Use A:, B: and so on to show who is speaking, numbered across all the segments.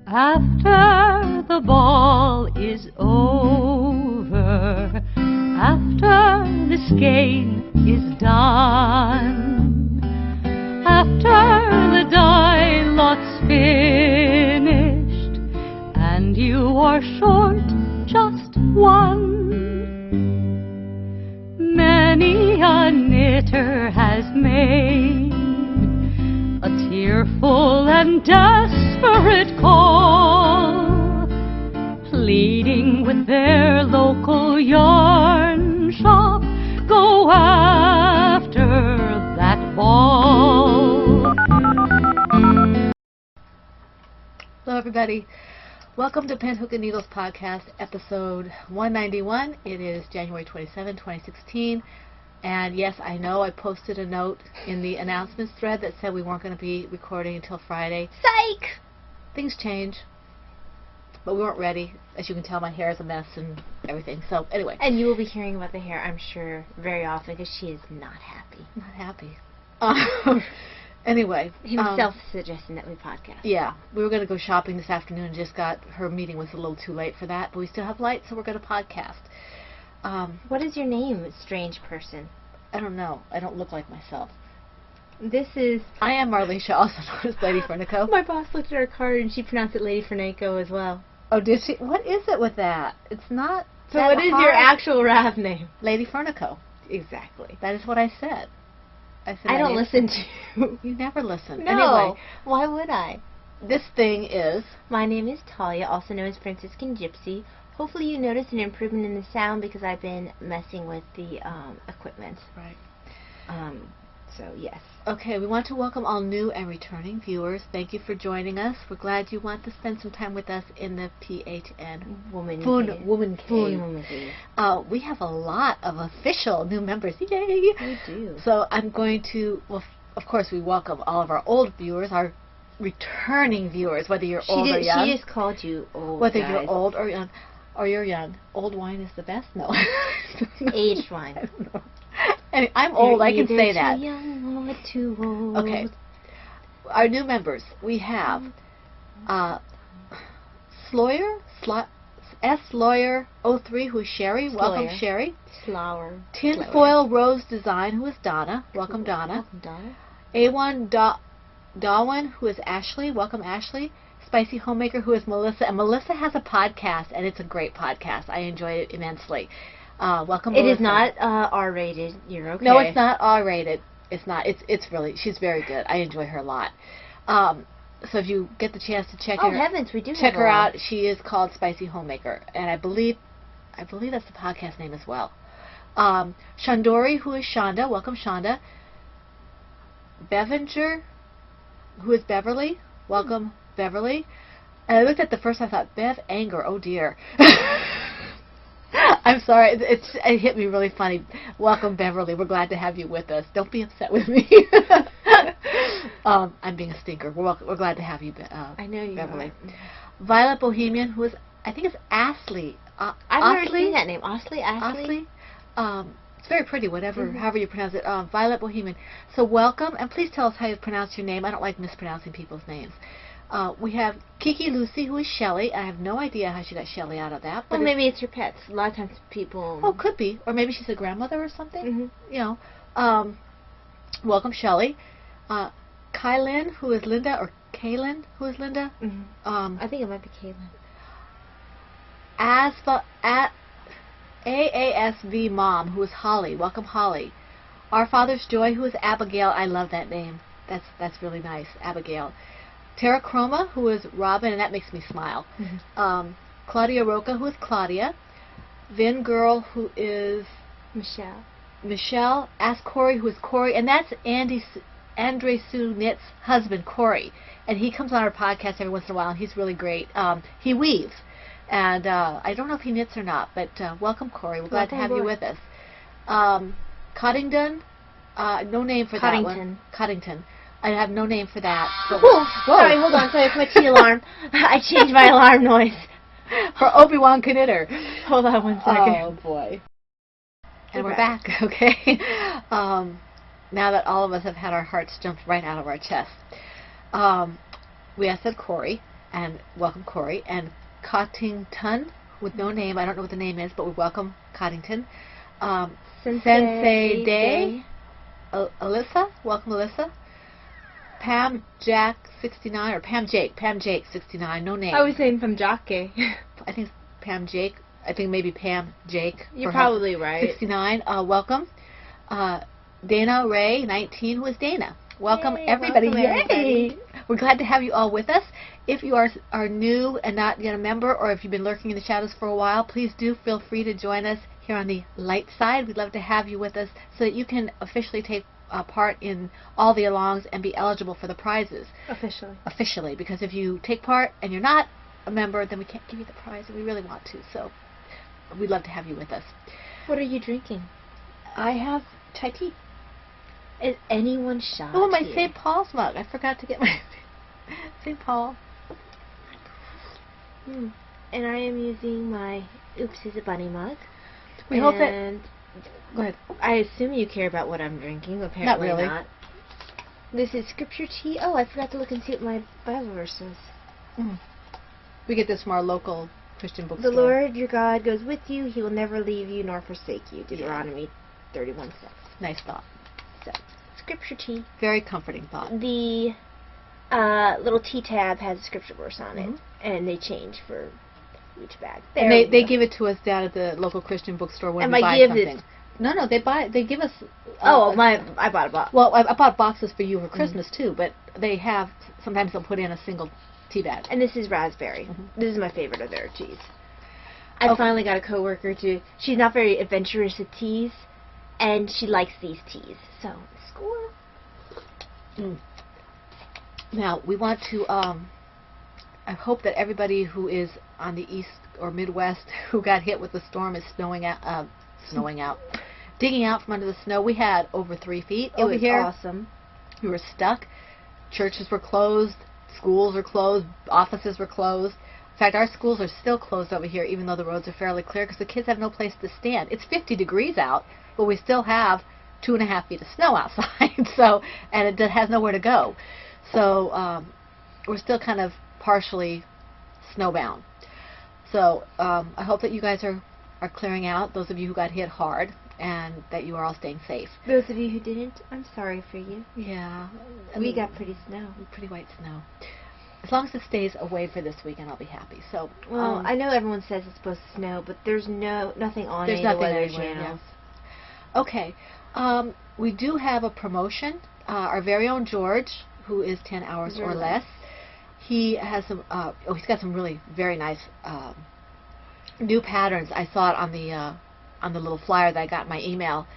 A: After the ball is over, after this game is done, after the die lot's finished, and you are short just one, many a knitter has made a tearful and desperate call, pleading with their local yarn shop, go after that ball.
B: Hello everybody, welcome to Pen, Hook, and Needles Podcast, episode 191. It is January 27, 2016. And yes, I know I posted a note in the announcements thread that said we weren't going to be recording until Friday.
C: Psych!
B: Things change, but we weren't ready. As you can tell, my hair is a mess and everything. So anyway.
C: And you will be hearing about the hair, I'm sure, very often because she is not happy.
B: Not happy. Anyway.
C: Himself suggesting that we podcast.
B: Yeah. We were going to go shopping this afternoon and just got, her meeting was a little too late for that, but we still have light, so we're going to podcast.
C: What is your name, strange person?
B: I don't know. I don't look like myself.
C: This is...
B: I am Marlisha, also known as Lady Fernico.
C: My boss looked at our card and she pronounced it Lady Fernico as well.
B: Oh, did she? What is it with that? It's not
C: So what is your actual rap name?
B: Lady Fernico.
C: Exactly.
B: That is what I said. I said
C: I don't listen to you.
B: You never listen.
C: No.
B: Anyway,
C: Why would I?
B: this thing is...
C: My name is Talia, also known as Franciscan Gypsy. Hopefully you notice an improvement in the sound because I've been messing with the equipment.
B: Right.
C: So, yes.
B: Okay, we want to welcome all new and returning viewers. Thank you for joining us. We're glad you want to spend some time with us in the PHN
C: Woman
B: Cave. We have a lot of official new members. Yay!
C: We do.
B: So I'm going to, well, of course, we welcome all of our old viewers, our returning viewers, whether you're old or young.
C: She just called you old,
B: Whether
C: guys.
B: you're old or young. Or you're young. Old wine is the best? No.
C: Aged wine.
B: I don't know. Anyway, I'm old, I can say that.
C: Too young or too old.
B: Okay. Our new members, we have S Lawyer 03, who is Sherry. Welcome, Sherry.
C: Flower.
B: Tinfoil Rose Design, who is Donna. Welcome, Donna.
C: Welcome, Donna.
B: A1 Darwin, who is Ashley. Welcome, Ashley. Spicy Homemaker, who is Melissa. And Melissa has a podcast, and it's a great podcast. I enjoyed it immensely. Welcome, Melissa.
C: It is not R-rated. You're okay.
B: No, it's not R-rated. It's not. It's really, she's very good. I enjoy her a lot. So if you get the chance to check check her out. She is called Spicy Homemaker, and I believe that's the podcast name as well. Shandori, who is Shonda. Welcome, Shonda. Bevenger, who is Beverly. Welcome, Beverly. And I looked at the first, I thought, Bev Anger. Oh dear. I'm sorry. It hit me really funny. Welcome, Beverly. We're glad to have you with us. Don't be upset with me. I'm being a stinker. We're glad to have you,
C: I know you,
B: Beverly.
C: Are.
B: Violet Bohemian, who is, I think it's Ashley.
C: I've never seen that name. Ashley?
B: It's very pretty, however you pronounce it. Violet Bohemian. So welcome, and please tell us how you pronounce your name. I don't like mispronouncing people's names. We have Kiki Lucy, who is Shelly. I have no idea how she got Shelly out of that. But
C: well, maybe it's her pets. A lot of times people...
B: Oh, could be. Or maybe she's a grandmother or something.
C: Mm-hmm.
B: You know. Welcome, Shelly. Kaylin, who is Linda, or Kaylin, who is Linda.
C: Mm-hmm. I think it might be Kaylin.
B: AASV Mom, who is Holly. Welcome, Holly. Our Father's Joy, who is Abigail. I love that name. That's really nice, Abigail. Terra Chroma, who is Robin, and that makes me smile. Mm-hmm. Claudia Roca, who is Claudia. Vin Girl, who is Michelle. Ask Corey, who is Corey, and that's Andre Sue Knit's husband, Corey, and he comes on our podcast every once in a while, and he's really great. He weaves, and I don't know if he knits or not, but welcome, Corey. We're glad to have you with us. Coddington, no name for that one. Coddington. I have no name for that.
C: Whoa. Sorry, hold on. Sorry, it's my tea alarm. I changed my alarm noise.
B: For Obi-Wan Knitter.
C: Hold on one second.
B: Oh, boy. And we're back, okay? Now that all of us have had our hearts jumped right out of our chests. We asked that Corey, and welcome Corey, and Cottington, with no name. I don't know what the name is, but we welcome Cottington. Sensei Day. Alyssa, welcome Alyssa. Pam Jack 69 or Pam Jake 69, no name.
C: I was saying from Jake.
B: I think it's Pam Jake. I think maybe Pam Jake.
C: You're probably right.
B: 69. Welcome. Dana Ray 19. Who is Dana? Welcome.
C: Yay,
B: everybody.
C: welcome,
B: Yay!
C: everybody.
B: We're glad to have you all with us. If you are new and not yet a member, or if you've been lurking in the shadows for a while, please do feel free to join us here on the light side. We'd love to have you with us so that you can officially take part in all the alongs and be eligible for the prizes. Officially, because if you take part and you're not a member, then we can't give you the prize, and we really want to. So we'd love to have you with us.
C: What are you drinking?
B: I have chai tea.
C: Is anyone shocked?
B: Oh, my
C: here?
B: St. Paul's mug. I forgot to get my St. Paul.
C: And I am using my Oops is a Bunny mug.
B: We hope that... Go ahead.
C: I assume you care about what I'm drinking. Apparently
B: not. Really.
C: Not. This is scripture tea. Oh, I forgot to look and see what my Bible verse says.
B: We get this from our local Christian bookstore.
C: The Lord your God goes with you. He will never leave you nor forsake you. Deuteronomy 31:6.
B: Nice thought.
C: So, scripture tea.
B: Very comforting thought.
C: The little tea tab has a scripture verse on it, and they change for each bag.
B: And they give it to us down at the local Christian bookstore when we buy something. No, they give us...
C: I bought a box.
B: Well, I bought boxes for you for Christmas, too, but they have... Sometimes they'll put in a single tea bag.
C: And this is raspberry. This is my favorite of their teas. I finally got a coworker she's not very adventurous with teas, and she likes these teas. So, score.
B: Now, we want to... I hope that everybody who is on the east or Midwest who got hit with the storm is digging out from under the snow. We had over 3 feet over here.
C: It was awesome.
B: We were stuck. Churches were closed. Schools were closed. Offices were closed. In fact, our schools are still closed over here, even though the roads are fairly clear, because the kids have no place to stand. It's 50 degrees out, but we still have 2.5 feet of snow outside. So, and it has nowhere to go. So we're still kind of partially snowbound. So I hope that you guys are clearing out, those of you who got hit hard, and that you are all staying safe.
C: Those of you who didn't, I'm sorry for you.
B: Yeah.
C: We got pretty snow.
B: Pretty white snow. As long as it stays away for this weekend, I'll be happy. So,
C: well, I know everyone says it's supposed to snow, but there's nothing on any of the weather channels.
B: Yeah. Okay. We do have a promotion. Our very own George, who is 10 hours or less, he has some. He's got some really very nice new patterns. I saw it on the little flyer that I got in my email.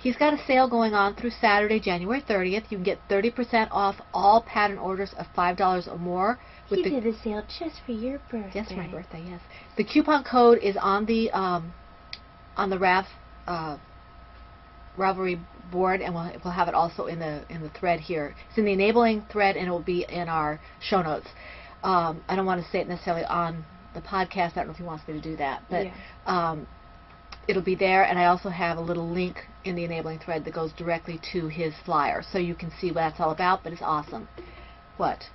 B: He's got a sale going on through Saturday, January 30th. You can get 30% off all pattern orders of $5 or more.
C: He did a sale just for your birthday.
B: Yes, for my birthday. Yes. The coupon code is on the Ravelry board, and we'll have it also in the thread here. It's in the enabling thread, and it will be in our show notes. I don't want to say it necessarily on the podcast. I don't know if he wants me to do that, but it'll be there, and I also have a little link in the enabling thread that goes directly to his flyer, so you can see what that's all about, but it's awesome. What?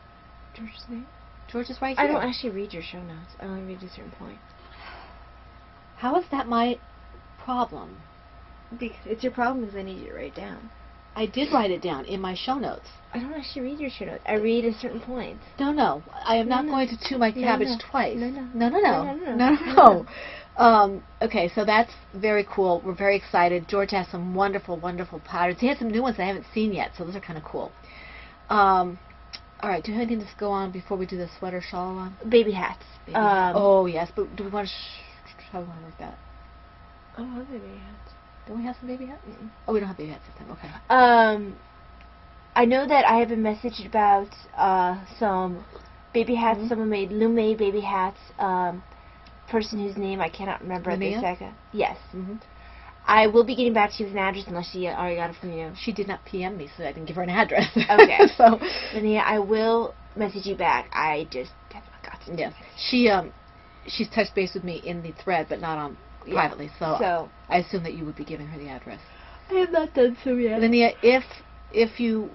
C: George's name?
B: George is right here.
C: I don't actually read your show notes. I only read a certain point.
B: How is that my problem?
C: Because it's your problem because I need you to write it down.
B: I did write it down in my show notes.
C: I don't actually read your show notes. I read a certain point.
B: No. I am not going to chew my cabbage twice.
C: No.
B: Okay, so that's very cool. We're very excited. George has some wonderful, wonderful patterns. He has some new ones I haven't seen yet, so those are kind of cool. All right, do you have anything to go on before we do the sweater shawl on?
C: Baby hats.
B: Oh, yes, but do we want to how do we want to make that?
C: I don't have baby hats.
B: Don't we have some baby hats? Oh, we don't have baby hats this time. Okay.
C: I know that I have been messaged about some baby hats. Someone made Lume baby hats. Person whose name I cannot remember at this second. Yes. I will be getting back to you with an address unless she already got it from you.
B: She did not PM me, so I didn't give her an address.
C: Okay.
B: So,
C: Linnea, I will message you back. I just have not got to.
B: Yes. She's touched base with me in the thread, but not on privately. So I assume that you would be giving her the address.
C: I have not done so yet.
B: Linnea, if you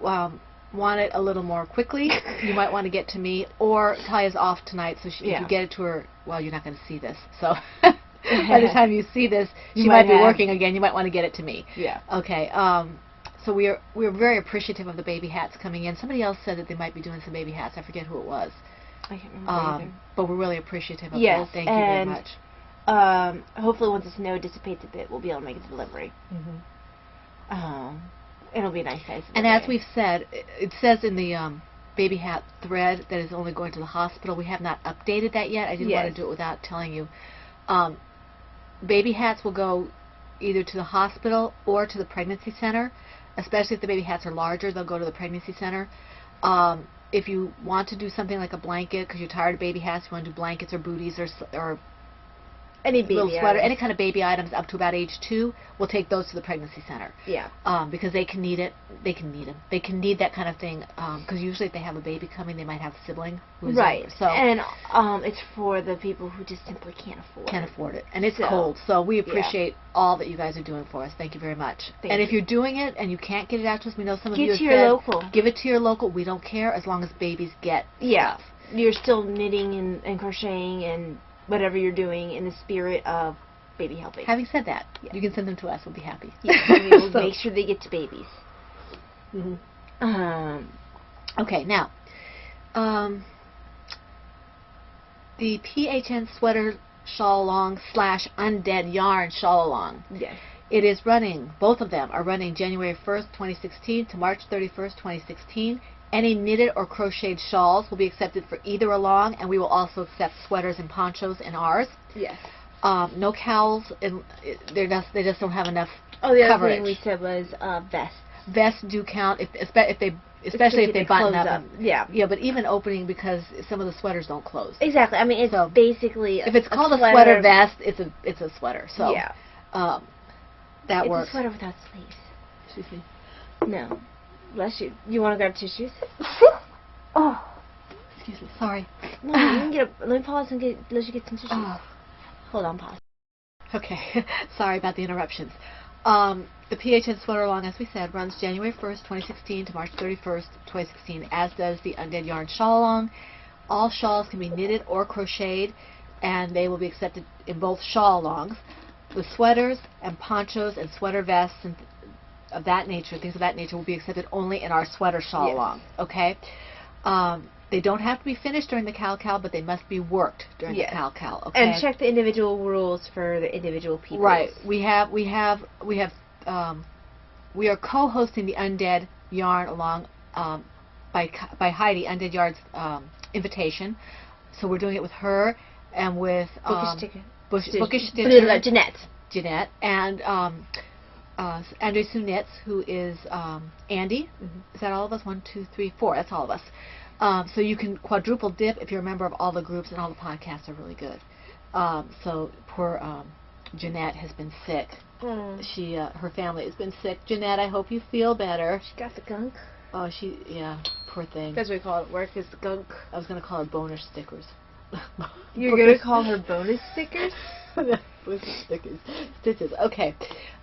B: want it a little more quickly, you might want to get to me, or Talia's off tonight, so if you get it to her, well, you're not going to see this, so by the time you see this, she might be working again. You might want to get it to me.
C: Yeah.
B: Okay. So we're very appreciative of the baby hats coming in. Somebody else said that they might be doing some baby hats. I forget who it was.
C: I can't remember either.
B: But we're really appreciative of
C: yes,
B: those. Thank you very much.
C: Hopefully once the snow dissipates a bit, we'll be able to make a delivery. It'll be a nice size.
B: And as we've said, it says in the baby hat thread that is only going to the hospital. We have not updated that yet. I didn't want to do it without telling you. Baby hats will go either to the hospital or to the pregnancy center. Especially if the baby hats are larger, they'll go to the pregnancy center. If you want to do something like a blanket, because you're tired of baby hats, you want to do blankets or booties or
C: any baby
B: little sweater,
C: items.
B: any kind of baby items up to about age 2, we'll take those to the pregnancy center.
C: Yeah.
B: Because they can need it. They can need them. They can need that kind of thing. Because usually if they have a baby coming, they might have a sibling who's
C: right.
B: older. So
C: and it's for the people who just simply can't afford
B: it. And it's cold. So we appreciate all that you guys are doing for us. Thank you very much. And if you're doing it and you can't get it out to us, we know some of you have
C: said, your local.
B: Give it to your local. We don't care as long as babies get stuff.
C: You're still knitting and crocheting and whatever you're doing in the spirit of baby helping.
B: Having said that, you can send them to us. We'll be happy.
C: Yes, and we'll make sure they get to babies.
B: Okay, now, the PHN sweater shawl along / undead yarn shawl along.
C: Yes.
B: It is running, both of them are running January 1st, 2016 to March 31st, 2016. Any knitted or crocheted shawls will be accepted for either along, and we will also accept sweaters and ponchos in ours.
C: Yes.
B: No cowls, they just don't have enough
C: coverage.
B: Other
C: thing we said was vests.
B: Vests do count, especially if they button up.
C: Yeah.
B: Yeah, but even opening, because some of the sweaters don't close.
C: Exactly. I mean, it's basically
B: if it's called a sweater vest, it's a sweater. So
C: yeah.
B: That works.
C: It's a sweater without sleeves.
B: Excuse me.
C: No. Bless you. You want to grab tissues?
B: Oh. Excuse me. Sorry.
C: No, you can get let me pause and let you get some tissues. Hold on, pause.
B: Okay. Sorry about the interruptions. The PHN sweater along, as we said, runs January 1st, 2016 to March 31st, 2016, as does the undead yarn shawl along. All shawls can be knitted or crocheted, and they will be accepted in both shawl alongs. The sweaters and ponchos and sweater vests and of that nature, things of that nature, will be accepted only in our sweater shawl along. Okay? They don't have to be finished during the cal-cal, but they must be worked during the cal-cal. Okay?
C: And check the individual rules for the individual people.
B: Right. We are co-hosting the Undead Yarn along by Heidi, Undead Yarn's invitation. So we're doing it with her and with Bookish Stitcher, Jeanette, and Andre Sue Knits, who is Andy. Is that all of us? 1, 2, 3, 4. That's all of us. So you can quadruple dip if you're a member of all the groups, and all the podcasts are really good. So poor Jeanette has been sick. Her family has been sick. Jeanette, I hope you feel better.
C: She got the gunk.
B: Oh, poor thing.
C: That's what we call it at work, is the gunk.
B: I was going to call her bonus stickers.
C: You're going to call her bonus stickers?
B: Bonus stickers. Stitches. Okay.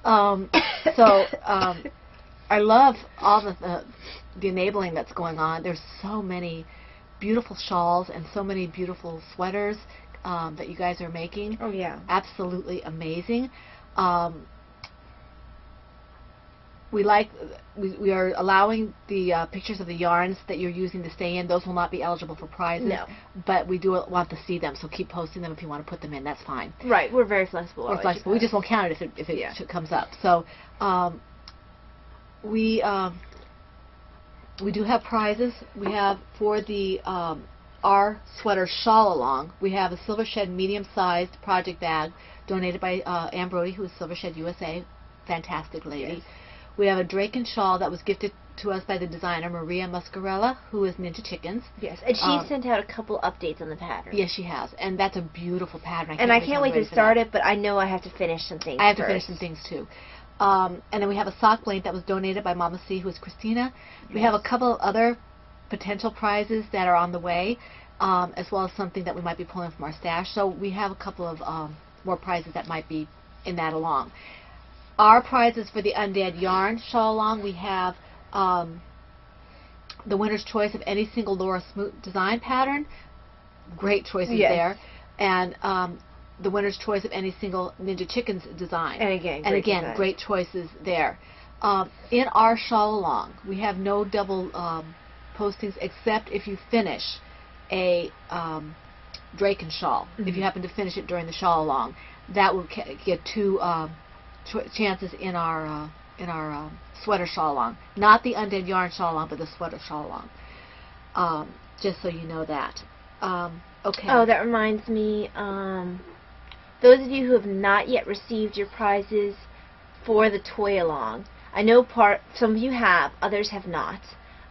B: I love all the enabling that's going on. There's so many beautiful shawls and so many beautiful sweaters that you guys are making.
C: Oh, yeah.
B: Absolutely amazing. We are allowing the pictures of the yarns that you're using to stay in. Those will not be eligible for prizes.
C: No.
B: But we do want to see them, so keep posting them if you want to put them in. That's fine.
C: Right. We're very flexible.
B: We're flexible. We just won't count it if it comes up. So we do have prizes. We have for the our sweater shawl along. We have a Silver Shed medium-sized project bag donated by Ann Brody, who is Silver Shed USA. Fantastic lady. Yes. We have a Draken shawl that was gifted to us by the designer Maria Muscarella, who is Ninja Chickens.
C: Yes, and she sent out a couple updates on the pattern.
B: Yes, she has, and that's a beautiful pattern.
C: I can't wait to start it, but I know I have to finish some things.
B: I have to finish some things too. And then we have a sock blanket that was donated by Mama C, who is Christina. We have a couple other potential prizes that are on the way, as well as something that we might be pulling from our stash. So we have a couple of more prizes that might be in that along. Our prizes for the Undead Yarn Shawl Along, we have the winner's choice of any single Laura Smoot design pattern. Great choices there. And the winner's choice of any single Ninja Chickens design.
C: And again,
B: great choices there. In our Shawl Along, we have no double postings except if you finish a Draken shawl. If you happen to finish it during the Shawl Along, that will get 2 chances in our sweater shawl along. Not the Undead Yarn shawl along, but the sweater shawl along. Just so you know that. Okay.
C: Oh, that reminds me. Those of you who have not yet received your prizes for the toy along, I know some of you have, others have not.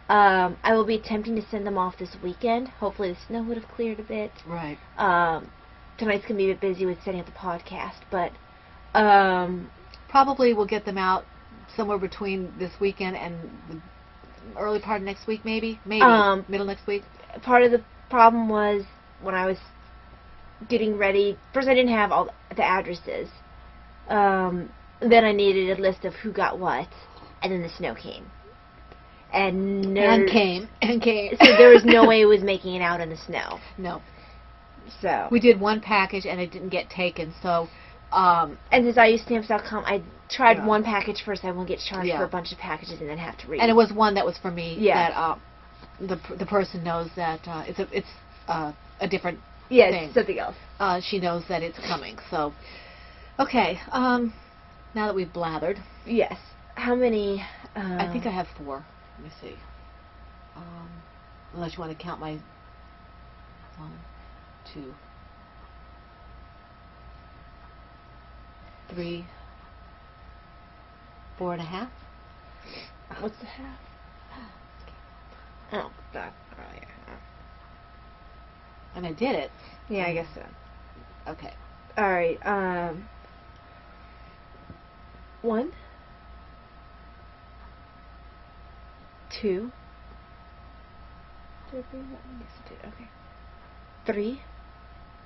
C: I will be attempting to send them off this weekend. Hopefully the snow would have cleared a bit.
B: Right.
C: Tonight's going to be a bit busy with setting up the podcast, but
B: probably we'll get them out somewhere between this weekend and the early part of next week, maybe middle next week.
C: Part of the problem was when I was getting ready. First, I didn't have all the addresses. Then I needed a list of who got what, and then the snow came. And
B: came.
C: So there was no way it was making it out in the snow.
B: No.
C: So
B: we did one package and it didn't get taken. So
C: and since I use stamps.com, I tried one package first. I won't get charged for a bunch of packages and then have to read.
B: And it was one that was for me. That the person knows that it's a different thing.
C: It's something else.
B: She knows that it's coming. So okay. Now that we've blathered.
C: Yes. How many?
B: I think I have 4. Let me see. Unless you want to count my 1, 2, 3, 4.5.
C: What's the half? Oh, that. Oh, yeah.
B: And I did it.
C: Yeah, I guess so.
B: Okay.
C: All right. 1, 2. Did I bring that one? Yes, I did. Okay. 3,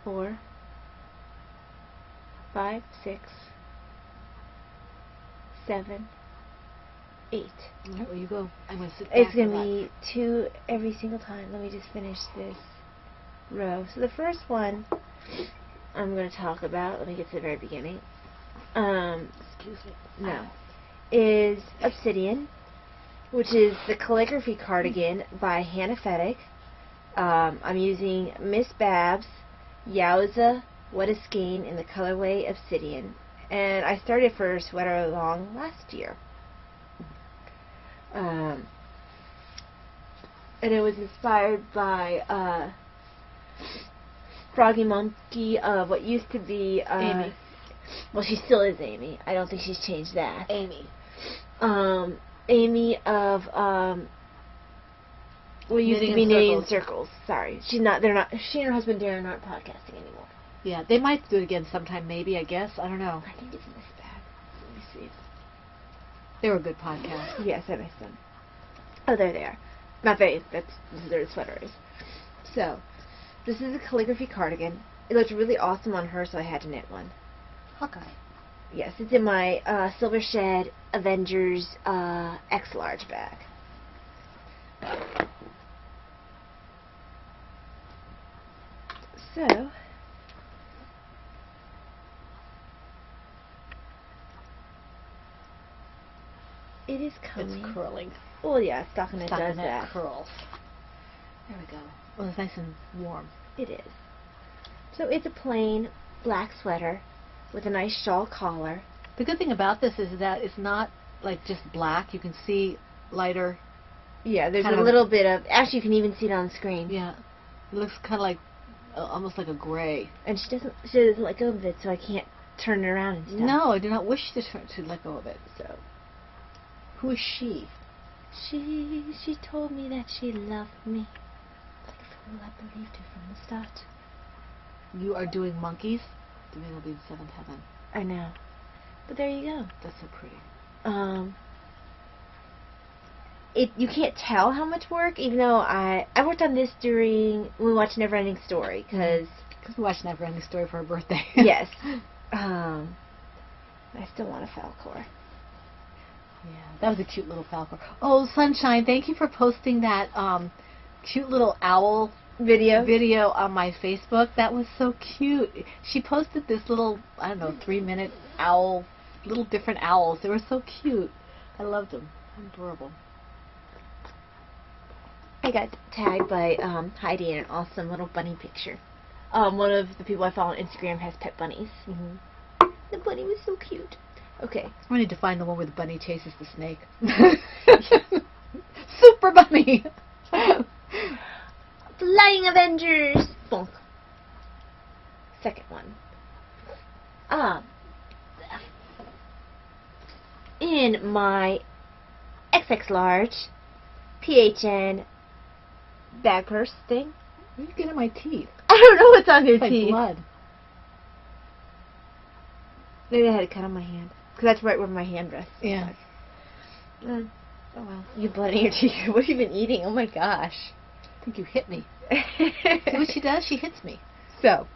C: 4, 5, 6, 7, 8.
B: All right, well, you go. I'm going to sit back.
C: It's going to be 2 every single time. Let me just finish this row. So the first one I'm going to talk about, let me get to the very beginning.
B: Excuse me.
C: No. Is Obsidian, which is the calligraphy cardigan by Hannah Fettig. I'm using Miss Babs Yowza What a Skein in the colorway Obsidian. And I started for Sweater Along last year. And it was inspired by Froggy Monkey of what used to be
B: Amy.
C: Well, she still is Amy. I don't think she's changed that.
B: Amy.
C: Amy of what used to be Knitting in Circles. Sorry, she's not. They're not. She and her husband Darren aren't podcasting anymore.
B: Yeah, they might do it again sometime. Maybe, I guess. I don't know.
C: I think it's Miss Babs. Let me see.
B: They were a good podcast.
C: Yes, I missed them. Oh, there they are. Not they. That's their sweaters. So, this is a calligraphy cardigan. It looked really awesome on her, so I had to knit one.
B: Hawkeye.
C: Yes, it's in my Silver Shed Avengers X large bag. So, it is coming.
B: It's curling.
C: Oh yeah, stockinette does that.
B: Curls. There we go. Well, it's nice and warm.
C: It is. So it's a plain black sweater with a nice shawl collar.
B: The good thing about this is that it's not like just black. You can see lighter.
C: Yeah, there's a little bit of. Actually, you can even see it on the screen.
B: Yeah, it looks kind of like almost like a gray.
C: And she doesn't let go of it, so I can't turn it around and stuff.
B: No, I do not wish to let go of it. So, who is she?
C: She told me that she loved me. Like a fool, I believed her from the start.
B: You are doing monkeys. The man will be in seventh heaven.
C: I know. But there you go.
B: That's so pretty.
C: You can't tell how much work, even though I worked on this when we watched Neverending Story, because
B: we watched Neverending Story for her birthday.
C: Yes. I I still want a Falcor.
B: Yeah, that was a cute little Falcor. Oh, Sunshine, thank you for posting that cute little owl video on my Facebook. That was so cute. She posted this little, I don't know, 3-minute owl, little different owls. They were so cute. I loved them. Adorable.
C: I got tagged by Heidi in an awesome little bunny picture. One of the people I follow on Instagram has pet bunnies.
B: Mm-hmm.
C: The bunny was so cute. Okay.
B: I need to find the one where the bunny chases the snake. Super bunny!
C: Flying Avengers! Bonk. Second one. In my XX large PHN bag purse thing.
B: What are you getting in my teeth?
C: I don't know what's on your
B: It's like
C: teeth.
B: blood.
C: Maybe I had a cut on my hand. Because that's right where my hand rests.
B: Yeah.
C: Oh well. You blood in your teeth. What have you been eating? Oh my gosh.
B: I think you hit me. See what she does? She hits me.
C: So,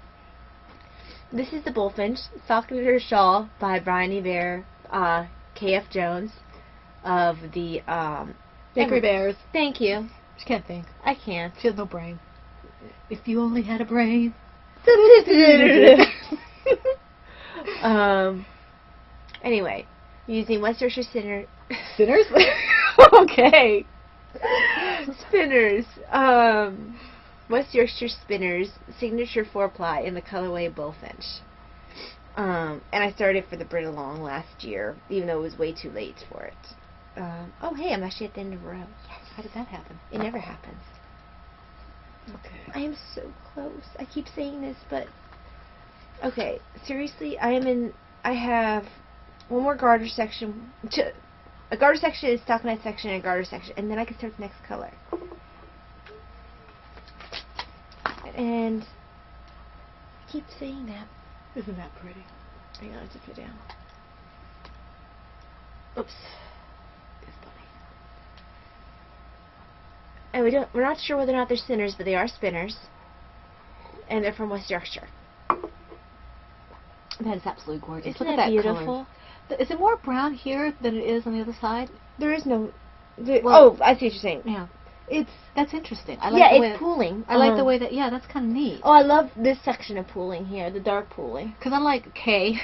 C: this is the Bullfinch Soft Knitted Shawl by Bryony Bear, K.F. Jones of the
B: Bakery Bears.
C: Thank you.
B: She can't think.
C: I can't.
B: She has no brain. If you only had a brain.
C: Anyway, using West Yorkshire
B: Sinners? Okay.
C: Spinners. West Yorkshire Spinners Signature 4-ply in the colorway Bullfinch. And I started for the Brit-along last year, even though it was way too late for it. Oh, hey, I'm actually at the end of a row.
B: Yes. How did that happen?
C: It never happens.
B: Okay.
C: I am so close. I keep saying this, but... Okay, seriously, I have one more garter section. A garter section, a stockinette section, and a garter section, and then I can start the next color. And I keep saying that.
B: Isn't that pretty?
C: Hang on, just put it down.
B: Oops. It's funny.
C: And we're not sure whether or not they're sinners, but they are spinners. And they're from West Yorkshire.
B: That is absolutely gorgeous.
C: Isn't
B: Look
C: that
B: at that
C: beautiful?
B: color. Is it more brown here than it is on the other side?
C: There is no...
B: Well,
C: I see what you're saying.
B: Yeah. That's interesting. I like
C: Yeah,
B: the way
C: it's pooling.
B: I like the way that, yeah, that's kind of neat.
C: Oh, I love this section of pooling here, the dark pooling.
B: Because unlike Kay,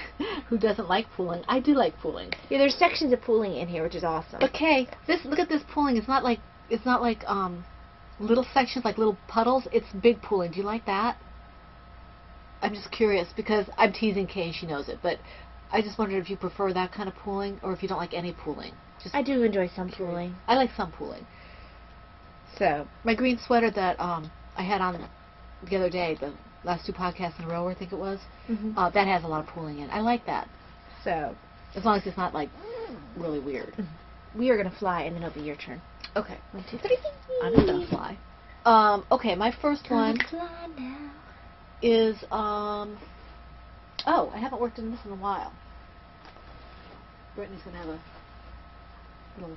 B: who doesn't like pooling, I do like pooling.
C: Yeah, there's sections of pooling in here, which is awesome.
B: But Kay, look at this pooling. It's not like little sections, like little puddles. It's big pooling. Do you like that? I'm just curious because I'm teasing Kay and she knows it, but I just wondered if you prefer that kind of pooling or if you don't like any pooling.
C: I do enjoy some pooling.
B: I like some pooling.
C: So,
B: my green sweater that I had on the other day, the last 2 podcasts in a row, I think it was, that has a lot of pooling in. I like that.
C: So,
B: as long as it's not like really weird.
C: We are gonna fly, and then it'll be your turn.
B: Okay.
C: 1, 2, 3.
B: I'm just gonna fly. Okay, my first one is oh, I haven't worked in this in a while. Brittany's gonna have a little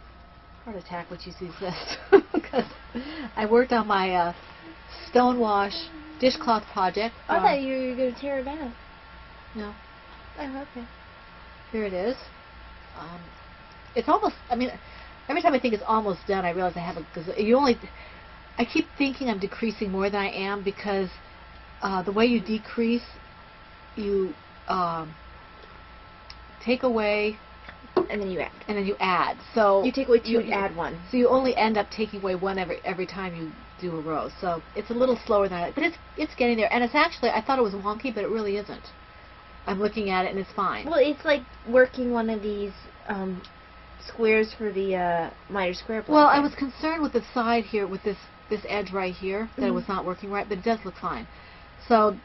B: heart attack when she sees this because I worked on my stonewash dishcloth project.
C: I thought you were going to tear it down.
B: No.
C: Oh, okay.
B: Here it is. It's almost, I mean, every time I think it's almost done, I realize I haven't, because I keep thinking I'm decreasing more than I am because the way you decrease, you take away
C: and then you add.
B: And then you add. So
C: you take away 2 and add 1.
B: So you only end up taking away 1 every time you do a row. So it's a little slower than that, but it's getting there. And it's actually, I thought it was wonky, but it really isn't. I'm looking at it and it's fine.
C: Well, it's like working one of these squares for the miter square block.
B: Well, I was concerned with the side here, with this edge right here, that it was not working right, but it does look fine. So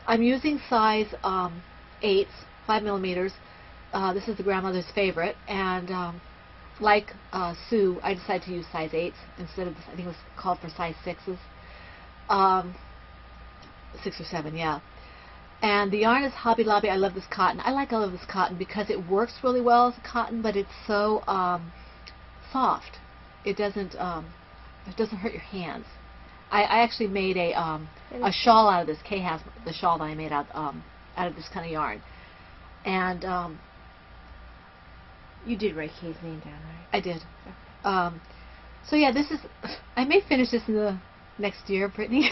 B: I'm using size 8s, 5 millimeters. This is the grandmother's favorite, and like Sue, I decided to use size 8s instead of this. I think it was called for size 6s, 6 or 7, yeah. And the yarn is Hobby Lobby. I love this cotton. I like all of this cotton because it works really well as a cotton, but it's so soft. It doesn't hurt your hands. I actually made a shawl out of this. Kay has the shawl that I made out of this kind of yarn, and
C: You did write Kay's name down, right?
B: I did. So yeah, this is. I may finish this in the next year, Brittany.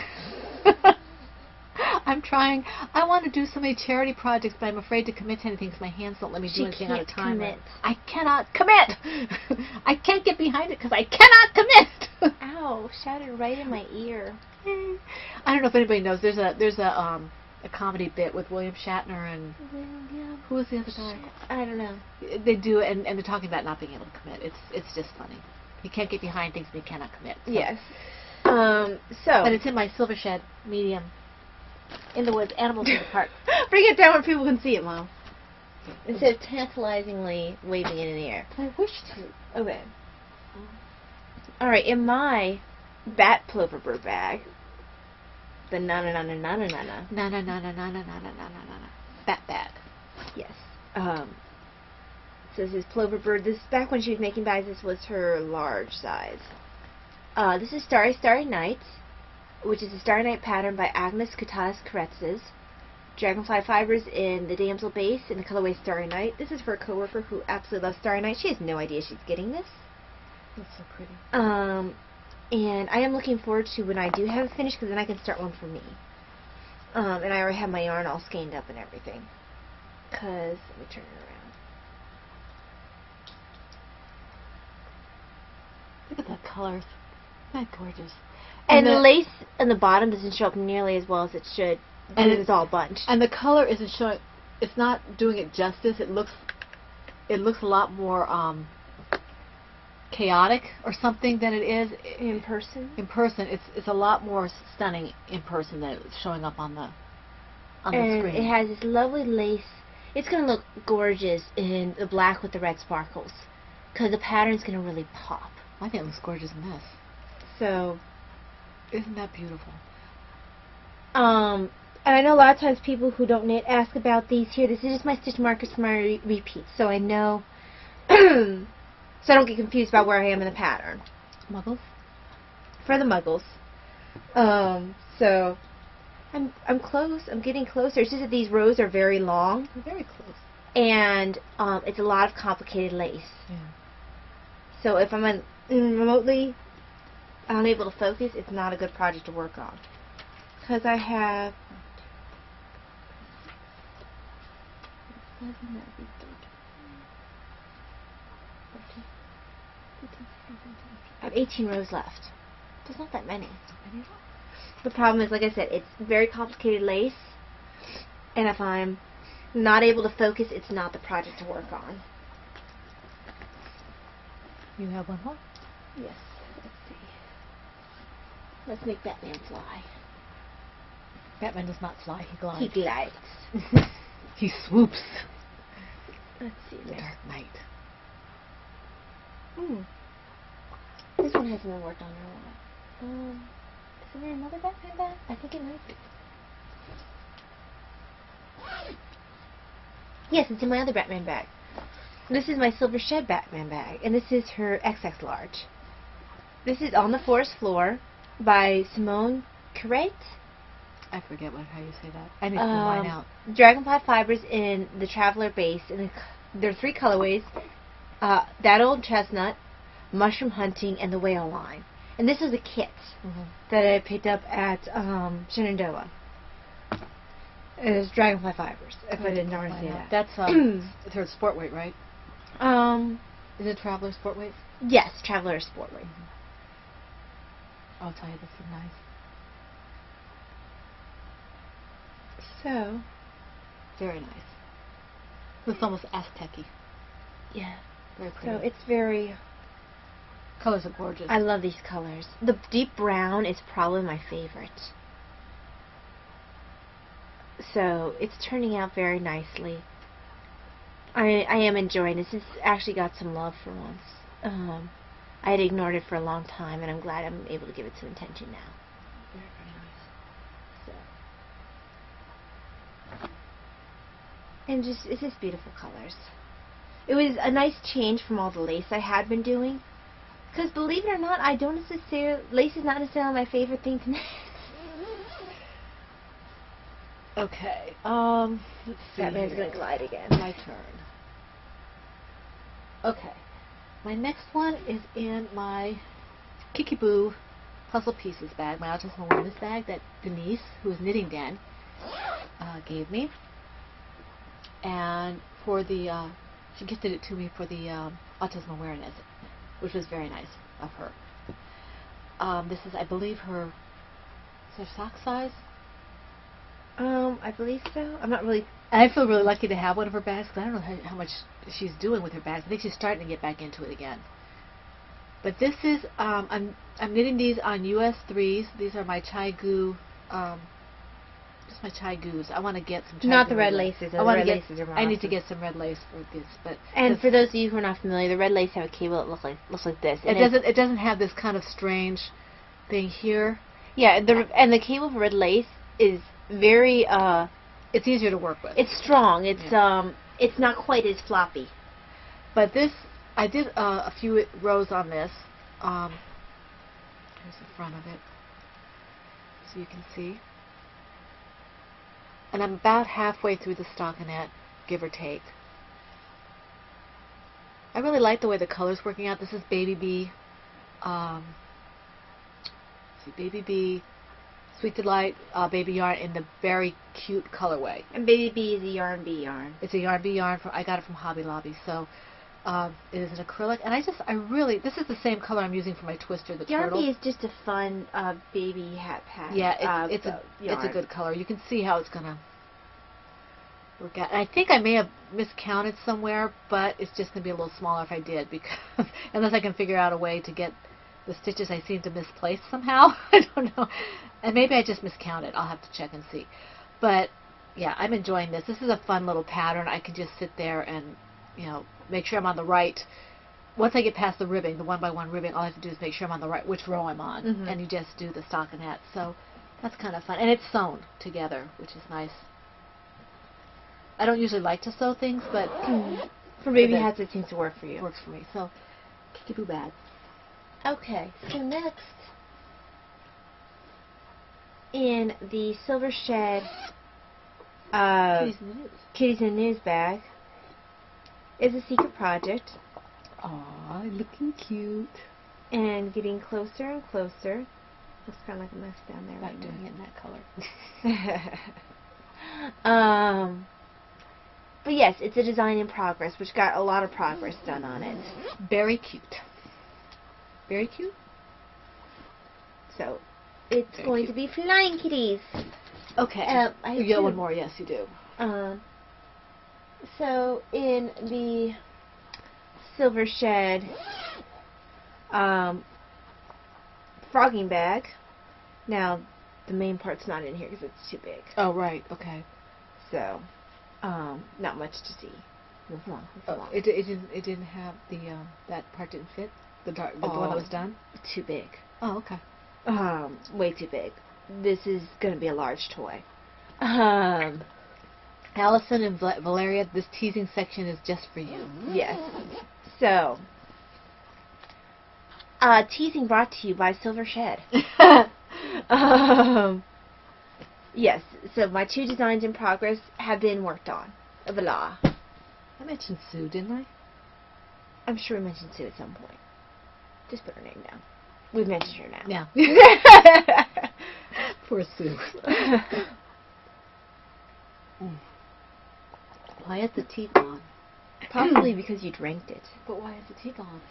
B: I'm trying. I want to do so many charity projects, but I'm afraid to commit to anything because my hands don't let me do anything at a time.
C: Commit.
B: I cannot commit. I can't get behind it because I cannot commit.
C: Ow! Shouted right in my ear.
B: I don't know if anybody knows. There's a comedy bit with William Shatner and who was the other guy?
C: I don't know.
B: They do it, and they're talking about not being able to commit. It's just funny. He can't get behind things and he cannot commit. So.
C: Yes.
B: But it's in my silver shed medium. In the woods, animals in the park.
C: Bring it down where people can see it, Mom. Instead of tantalizingly waving it in the air.
B: I wish to.
C: Okay. Alright, in my bat plover bird bag, the na-na-na-na-na-na-na-na.
B: Na-na-na-na-na-na-na-na-na-na. Bat bag.
C: Yes. So this is plover bird. This, back when she was making bags, this was her large size. This is Starry Starry Night, which is a Starry Night pattern by Agnes Kutalis Karetzes. Dragonfly fibers in the damsel base in the colorway Starry Night. This is for a coworker who absolutely loves Starry Night. She has no idea she's getting this.
B: That's so pretty.
C: And I am looking forward to when I do have it finished, because then I can start one for me. And I already have my yarn all skeined up and everything. Because, let me turn it around.
B: Look at the colors. Isn't that gorgeous?
C: And the lace on the bottom doesn't show up nearly as well as it should. And it's all bunched.
B: And the color isn't showing. It's not doing it justice. It looks a lot more chaotic or something than it is
C: in person.
B: In person, it's a lot more stunning in person than it's showing up on the screen.
C: It has this lovely lace. It's gonna look gorgeous in the black with the red sparkles, because the pattern's gonna really pop.
B: I think it looks gorgeous in this.
C: So,
B: isn't that beautiful?
C: And I know a lot of times people who don't knit ask about these here. This is just my stitch markers for my repeats, so I know, so I don't get confused about where I am in the pattern.
B: Muggles?
C: For the muggles. So, I'm close. I'm getting closer. It's just that these rows are very long.
B: They're very close.
C: And it's a lot of complicated lace.
B: Yeah.
C: So if I'm remotely unable to focus, it's not a good project to work on. Because I have... I have 18 rows left. There's not that many. The problem is, like I said, it's very complicated lace, and if I'm not able to focus, it's not the project to work on.
B: You have one more?
C: Yes. Let's see. Let's make Batman fly.
B: Batman does not fly, he glides.
C: He glides.
B: He swoops.
C: Let's see.
B: The Dark Knight.
C: This one hasn't been worked on in a while. Is there another Batman bag? I think it might be. Yes, it's in my other Batman bag. This is my Silver Shed Batman bag, and this is her XX large. This is On the Forest Floor by Simone Carrette.
B: I forget how you say that. I need to pull mine out.
C: Dragonfly fibers in the Traveler base, and there are 3 colorways. That Old Chestnut, Mushroom Hunting, and the Whale line. And this is a kit that I picked up at Shenandoah. It's Dragonfly fibers, if I didn't already say that.
B: That's it's her sport weight, right? Is it Traveler sport weight?
C: Yes, Traveler sport weight.
B: I'll tell you, this is nice.
C: So,
B: very nice. Looks almost Aztec-y.
C: Yeah.
B: Very pretty.
C: So it's very...
B: Colors are gorgeous.
C: I love these colors. The deep brown is probably my favorite. So it's turning out very nicely. I am enjoying this. This actually got some love for once. I had ignored it for a long time, and I'm glad I'm able to give it some attention now.
B: Very, very nice.
C: So. And it's just beautiful colors. It was a nice change from all the lace I had been doing. Because believe it or not, I don't necessarily... Lace is not necessarily my favorite thing to knit.
B: Okay. Let's see.
C: Batman's going to glide again.
B: My turn. Okay. My next one is in my Kikiboo Puzzle Pieces bag, my Autism Awareness bag that Denise, who is Knitting Den, gave me. And for the, she gifted it to me for the Autism Awareness, which was very nice of her. This is, I believe, her sock size.
C: I believe so. I'm not really.
B: I feel really lucky to have one of her bags because I don't know how much she's doing with her bags. I think she's starting to get back into it again. But this is, I'm knitting these on US 3s. These are my Chai Gu, just my Chai Gus. I want to get some Chai
C: Not
B: Gu
C: the red laces. The red laces are more
B: I need to
C: awesome.
B: get some red lace for this. But
C: and for those of you who are not familiar, the red lace have a cable that looks like this.
B: It doesn't have this kind of strange thing here.
C: Yeah, the cable for red lace is very
B: it's easier to work with.
C: It's strong. It's not quite as floppy.
B: But this, I did a few rows on this. Here's the front of it, so you can see. And I'm about halfway through the stockinette, give or take. I really like the way the color's working out. This is Baby Bee. Baby Bee, Sweet Delight, Baby Yarn in the very cute colorway.
C: And Baby Bee is a Yarn Bee yarn.
B: It's a Yarn Bee yarn. I got it from Hobby Lobby. So it is an acrylic, and this is the same color I'm using for my twister, the
C: Yarn
B: turtle.
C: Bee is just a fun baby hat pattern.
B: Yeah, it's a good color. You can see how it's gonna work out. And I think I may have miscounted somewhere, but it's just gonna be a little smaller if I did, because unless I can figure out a way to get the stitches I seem to misplace somehow. I don't know. And maybe I just miscounted. I'll have to check and see. But yeah, I'm enjoying this. This is a fun little pattern. I can just sit there and, make sure I'm on the right. Once I get past the ribbing, the 1x1 ribbing, all I have to do is make sure I'm on the right, which row I'm on.
C: Mm-hmm.
B: And you just do the stockinette. So that's kind of fun. And it's sewn together, which is nice. I don't usually like to sew things, but
C: for baby hats it seems to work for you.
B: It works for me. So, Kikiboo bag.
C: Okay, so next, in the Silver Shed Kitties in the News bag, is a secret project.
B: Aw, looking cute.
C: And getting closer and closer. Looks kind of like a mess down there right now.
B: Doing it in that color.
C: But yes, it's a design in progress, which got a lot of progress done on it.
B: Very cute. Very cute.
C: So, it's going to be flying kitties.
B: Okay. You got one more. Yes, you do.
C: So, in the Silver Shed frogging bag, now the main part's not in here because it's too big.
B: Oh, right. Okay.
C: So, not much to see. Move along.
B: It didn't have the that part didn't fit. The one that was done?
C: Too big.
B: Oh, okay.
C: Way too big. This is going to be a large toy.
B: Allison and Valeria, this teasing section is just for you.
C: Yes. So, teasing brought to you by Silver Shed. Yes, so my 2 designs in progress have been worked on. Voila.
B: I mentioned Sue, didn't I?
C: I'm sure we mentioned Sue at some point. Just put her name down. We've mentioned her now.
B: Yeah. Poor Sue. Why is the tea gone?
C: Possibly because you drank it.
B: But why is the tea gone?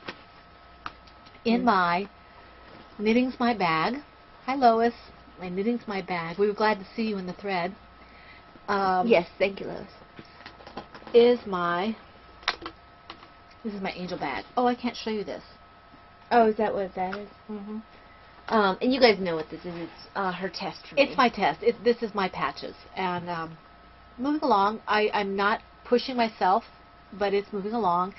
B: In my Knitting's My Bag. Hi, Lois. My Knitting's My Bag. We were glad to see you in the thread.
C: Yes, thank you, Lois.
B: This is my angel bag. Oh, I can't show you this.
C: Oh, is that what that is?
B: Mm-hmm.
C: And you guys know what this is. It's her test for me.
B: It's my test. This is my patches. And moving along. I'm not pushing myself, but it's moving along.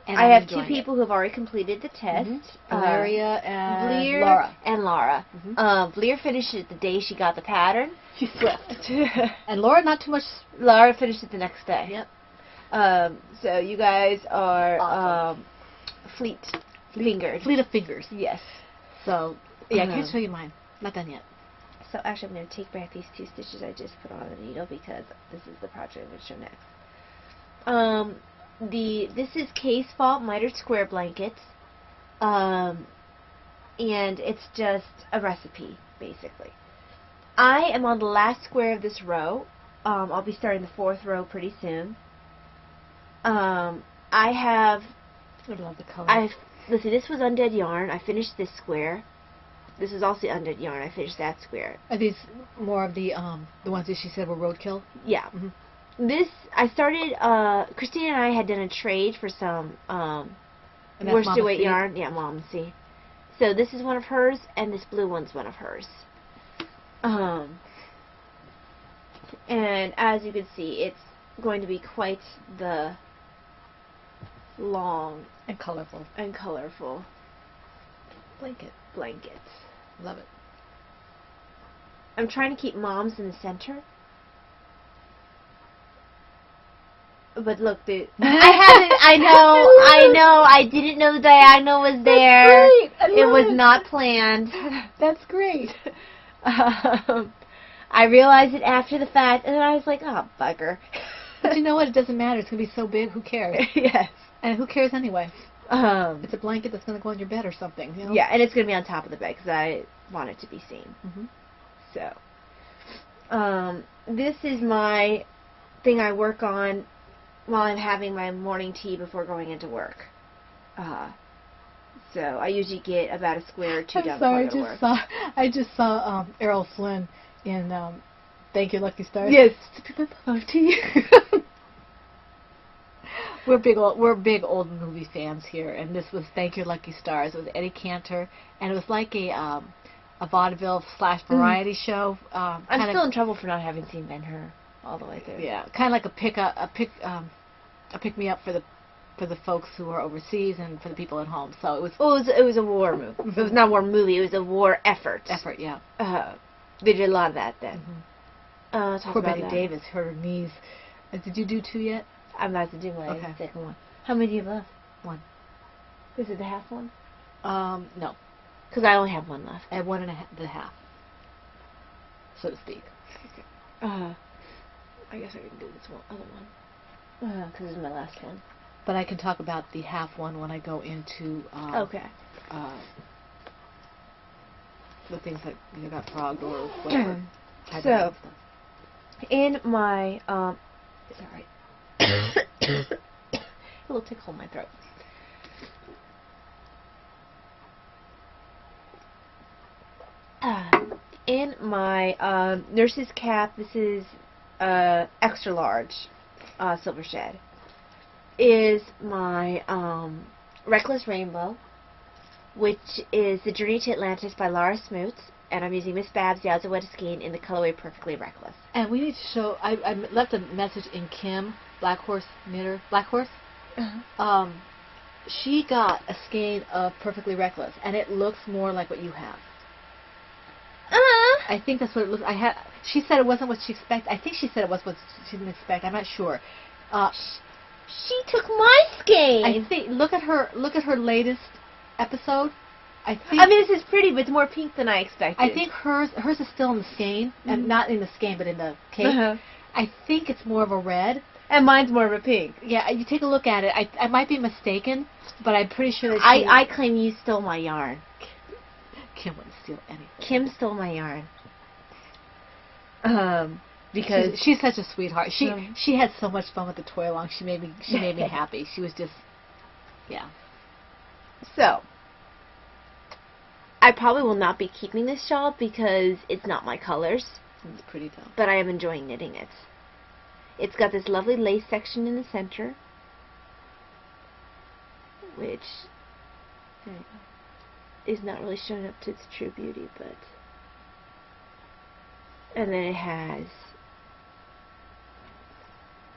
B: And
C: I have 2 people who have already completed the test.
B: Valeria and
C: Vleer
B: Laura.
C: And Laura. Vleer finished it the day she got the pattern.
B: She slipped. And Laura, not too much.
C: Laura finished it the next day.
B: Yep.
C: So you guys are
B: awesome.
C: fleet fingered.
B: Fleet of fingers.
C: Yes.
B: So yeah, I can't show you mine. Not done yet.
C: So actually, I'm going to take back these 2 stitches I just put on the needle because this is the project I'm going to show next. this is Kay's Fault Mitered Square blankets, and it's just a recipe basically. I am on the last square of this row. I'll be starting the 4th row pretty soon. I
B: love the color.
C: Let's see, this was undead yarn. I finished this square. This is also undead yarn. I finished that square.
B: Are these more of the ones that she said were roadkill?
C: Yeah. Mm-hmm. This, I started, Christine and I had done a trade for some worsted weight yarn. Yeah, Mama C. So this is one of hers, and this blue one's one of hers. And as you can see, it's going to be quite the long
B: and colorful
C: blanket.
B: Love it.
C: I'm trying to keep Mom's in the center. But look, I haven't. I know. I didn't know the diagonal was there. It was not planned.
B: That's great.
C: I realized it after the fact, and I was like, oh, bugger.
B: But you know what? It doesn't matter. It's going to be so big. Who cares?
C: Yes.
B: And who cares anyway? It's a blanket that's going to go on your bed or something. You know?
C: Yeah, and it's going to be on top of the bed because I want it to be seen.
B: Mm-hmm.
C: So, this is my thing I work on while I'm having my morning tea before going into work. So I usually get about a square or two done before I go to work.
B: I just saw Errol Flynn in Thank You Lucky Stars.
C: Yes.
B: tea. We're big old movie fans here, and this was Thank You Lucky Stars. It was Eddie Cantor, and it was like a vaudeville / variety show.
C: I'm still in trouble for not having seen Ben-Hur all the way through.
B: Yeah, kind of like a pick me up for the folks who are overseas and for the people at home. So it was.
C: Well, it was a war movie. It was not a war movie. It was a war effort.
B: Yeah.
C: They did a lot of that then.
B: Mm-hmm. Poor Betty Davis hurt her knees. Did you do 2 yet?
C: I'm about to do my second one. How many do you have left?
B: 1.
C: Is it the half one?
B: No.
C: Because I only have 1 left.
B: I have 1 and a half, so to speak.
C: I guess I can do this other one. Because this is my last one.
B: But I can talk about the half one when I go into the things that got frogged or whatever.
C: So, in my it's alright. A little tickle in my throat. In my nurse's cap, this is extra large silver shed, is my Reckless Rainbow, which is The Journey to Atlantis by Laura Smoot, and I'm using Miss Babs Yazaweta Skein in the colorway Perfectly Reckless.
B: And we need to show, I left a message in Kim, Black Horse Knitter, Black Horse. She got a skein of Perfectly Reckless, and it looks more like what you have. I think that's what it looks. She said it wasn't what she expected. I think she said it was what she didn't expect. I'm not sure.
C: She took my skein.
B: I think. Look at her latest episode. I mean,
C: this is pretty, but it's more pink than I expected.
B: I think hers is still in the skein, and not in the skein, but in the cake. I think it's more of a red.
C: And mine's more of a pink.
B: Yeah, you take a look at it. I might be mistaken, but I'm pretty sure that
C: I claim you stole my yarn.
B: Kim wouldn't steal anything.
C: Kim stole my yarn. Because
B: she's such a sweetheart. She had so much fun with the toy along. She made me happy. She was just, yeah.
C: So, I probably will not be keeping this shawl because it's not my colors.
B: It's pretty though.
C: But I am enjoying knitting it. It's got this lovely lace section in the center, which is not really showing up to its true beauty, but... And then it has...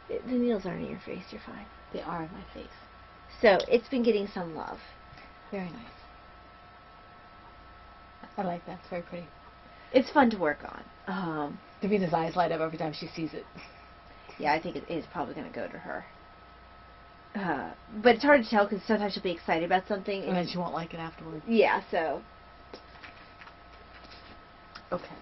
C: The needles aren't in your face, you're fine.
B: They are in my face.
C: So, it's been getting some love.
B: Very nice. I like that. It's very pretty.
C: It's fun to work on.
B: Davina's eyes light up every time she sees it.
C: Yeah, I think it is probably going to go to her. But it's hard to tell because sometimes she'll be excited about something.
B: And then she won't like it afterwards.
C: Yeah, so.
B: Okay.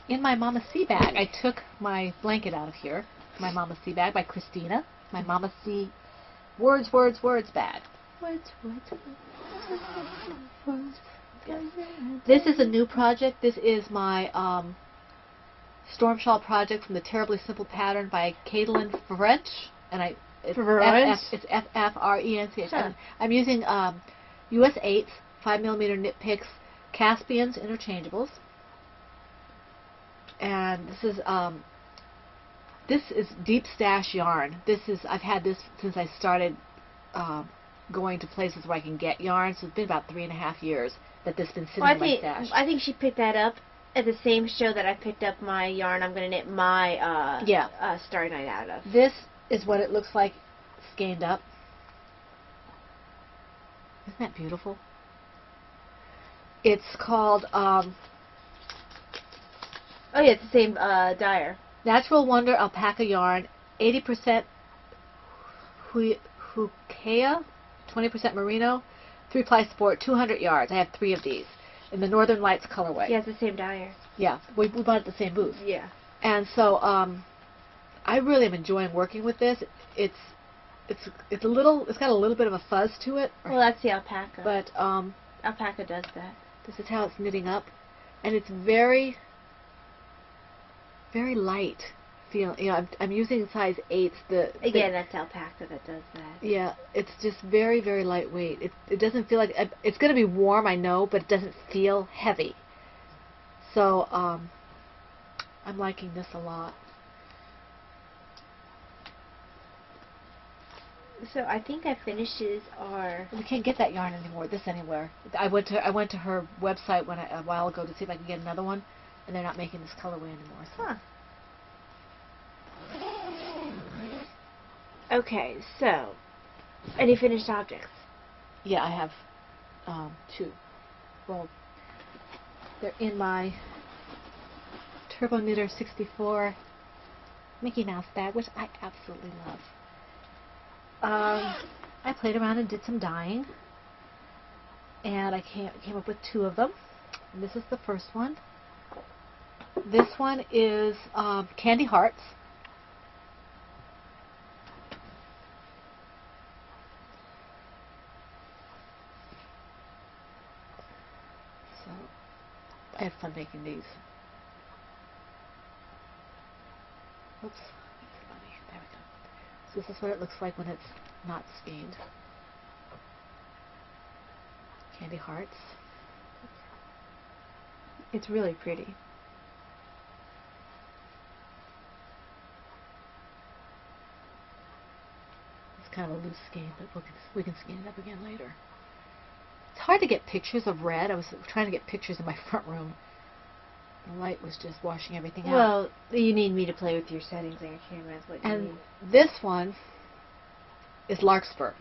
B: In my Mama C bag, I took my blanket out of here. My Mama C bag by Christina. My Mama C words bag. Words. Yes. This is a new project. This is my Storm Shawl project from the Terribly Simple Pattern by Caitlin French, and it's F-F-R-E-N-C-H.
C: Huh.
B: I'm using US 8s, 5mm knit picks, Caspians interchangeables, and this is Deep Stash yarn. I've had this since I started going to places where I can get yarn, so it's been about 3.5 years that this has been sitting in my stash.
C: I think she picked that up at the same show that I picked up my yarn I'm going to knit my Starry Night out of.
B: This is what it looks like skeined up. Isn't that beautiful? It's called
C: oh yeah, it's the same dyer.
B: Natural Wonder Alpaca Yarn, 80% Hukea, 20% Merino, 3-ply sport, 200 yards. I have 3 of these in the Northern Lights colorway.
C: Yeah, it's the same dyer.
B: Yeah, we bought it at the same booth.
C: Yeah.
B: And so I really am enjoying working with this. It's got a little bit of a fuzz to it.
C: Well, that's the alpaca.
B: But
C: alpaca does that.
B: This is how it's knitting up, and it's very, very light. I'm using size 8s.
C: Again, that's alpaca that does that.
B: Yeah, it's just very, very lightweight. It doesn't feel like it's going to be warm, I know, but it doesn't feel heavy. So I'm liking this a lot.
C: So I think that finishes our.
B: We can't get that yarn anymore. Anywhere. I went to her website a while ago to see if I could get another one, and they're not making this colorway anymore. So.
C: Huh. Okay, so any finished objects?
B: Yeah, I have 2. Well, they're in my Turbo Knitter 64 Mickey Mouse bag, which I absolutely love. I played around and did some dyeing, and I came up with 2 of them. And this is the first one. This one is Candy Hearts. So I had fun making these. Oops. There we go. So this is what it looks like when it's not skeined. Candy Hearts.
C: It's really pretty.
B: It's kind of a loose skein, but we can skein it up again later. It's hard to get pictures of red. I was trying to get pictures in my front room. The light was just washing everything out.
C: Well, you need me to play with your settings on your camera. That's what you need.
B: And this one is Larkspur.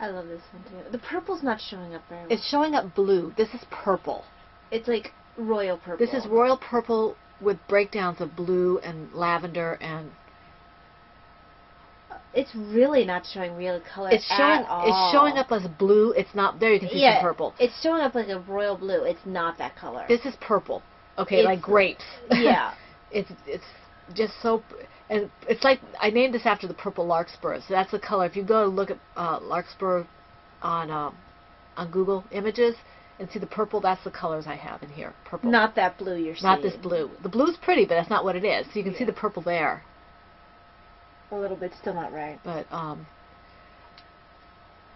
C: I love this one too. The purple's not showing up very well.
B: It's showing up blue. This is purple.
C: It's like royal purple.
B: This is royal purple with breakdowns of blue and lavender and...
C: It's really not showing real color at all.
B: It's showing up as blue. It's not... There you can see some purple.
C: It's showing up like a royal blue. It's not that color.
B: This is purple. Okay, like grapes.
C: Yeah.
B: It's just so... And it's like... I named this after the purple larkspur. So that's the color. If you go look at larkspur on Google Images and see the purple, that's the colors I have in here. Purple.
C: Not that blue you're seeing.
B: Not this blue. The blue's pretty, but that's not what it is. So you can see the purple there.
C: A little bit, still not right.
B: But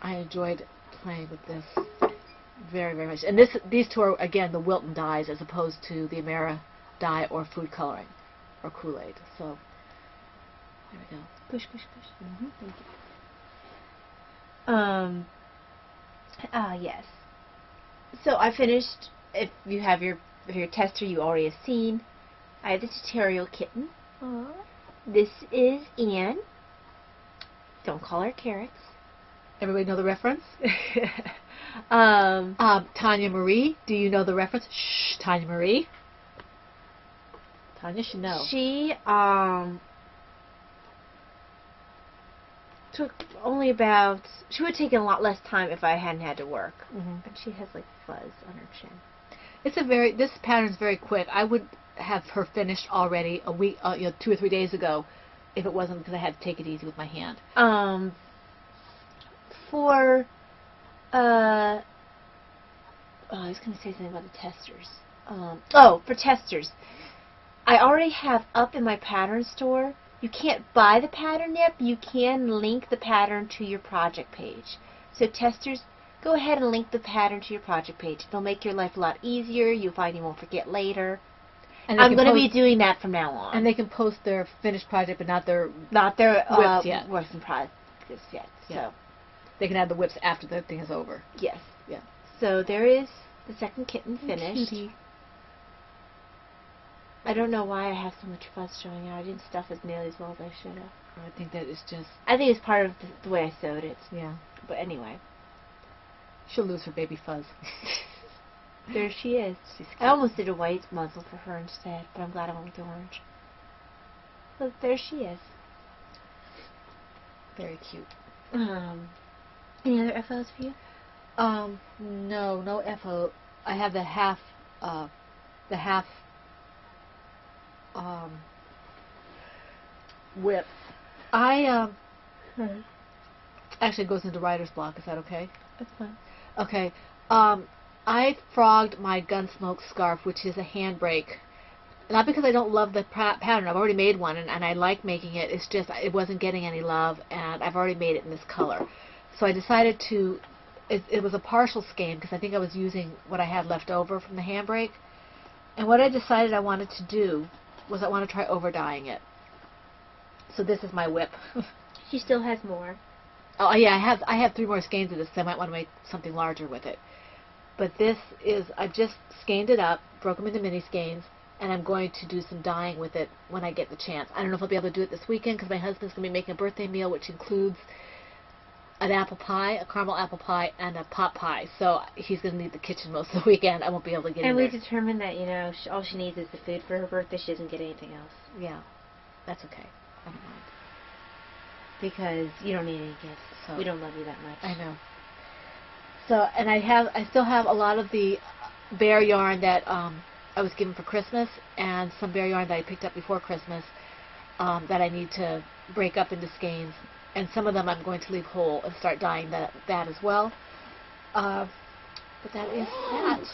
B: I enjoyed playing with this very, very much. And these 2 are, again, the Wilton dyes as opposed to the Amera dye or food coloring or Kool-Aid. So there we go.
C: Push, push, push.
B: Mm-hmm.
C: Thank you. Yes. So I finished. If you have your tester, you already have seen. I have the tutorial kitten.
B: Aww.
C: This is Anne. Don't call her carrots.
B: Everybody know the reference? Tanya Marie. Do you know the reference? Shh, Tanya Marie. Tanya should know.
C: She took only about... She would have taken a lot less time if I hadn't had to work.
B: Mm-hmm.
C: But she has like fuzz on her chin.
B: This pattern's very quick. I would have her finished already a week, 2 or 3 days ago, if it wasn't because I had to take it easy with my hand?
C: For I was going to say something about the testers. For testers, I already have up in my pattern store. You can't buy the pattern yet, but you can link the pattern to your project page. So testers, go ahead and link the pattern to your project page. It'll make your life a lot easier. You'll find you won't forget later. And I'm going to be doing that from now on.
B: And they can post their finished project, but not their
C: whips
B: yet.
C: Works in progress yet.
B: Yeah.
C: So
B: they can add the whips after the thing is over.
C: Yes.
B: Yeah.
C: So there is the second kitten finished.
B: Cutie.
C: I don't know why I have so much fuzz showing out. I didn't stuff it nearly as well as I should have.
B: I think that is just...
C: I think it's part of the way I sewed it.
B: Yeah.
C: But anyway.
B: She'll lose her baby fuzz.
C: There she is. I almost did a white muzzle for her instead, but I'm glad I went with the orange. Look, there she is.
B: Very cute.
C: Any other FOs for you?
B: No FO. I have the half whip. Actually, it goes into writer's block. Is that okay?
C: That's fine.
B: Okay. I frogged my Gunsmoke scarf, which is a handbrake. Not because I don't love the pattern. I've already made one, and I like making it. It's just it wasn't getting any love, and I've already made it in this color. So I decided to... It was a partial skein, because I think I was using what I had left over from the handbrake. And what I decided I wanted to do was I want to try over-dyeing it. So this is my whip.
C: She still has more.
B: Oh, yeah, I have 3 more skeins of this, so I might want to make something larger with it. But this is... I've just skeined it up, broke them into mini skeins, and I'm going to do some dyeing with it when I get the chance. I don't know if I'll be able to do it this weekend, because my husband's going to be making a birthday meal, which includes an apple pie, a caramel apple pie, and a pot pie. So he's going to need the kitchen most of the weekend. I won't be able to get in there.
C: And we determined that, all she needs is the food for her birthday. She doesn't get anything else.
B: Yeah, that's okay. I don't mind.
C: Because you don't need any gifts. So we don't love you that much.
B: I know. So, and I still have a lot of the bear yarn that I was given for Christmas, and some bear yarn that I picked up before Christmas that I need to break up into skeins. And some of them I'm going to leave whole and start dyeing that as well. But that is that.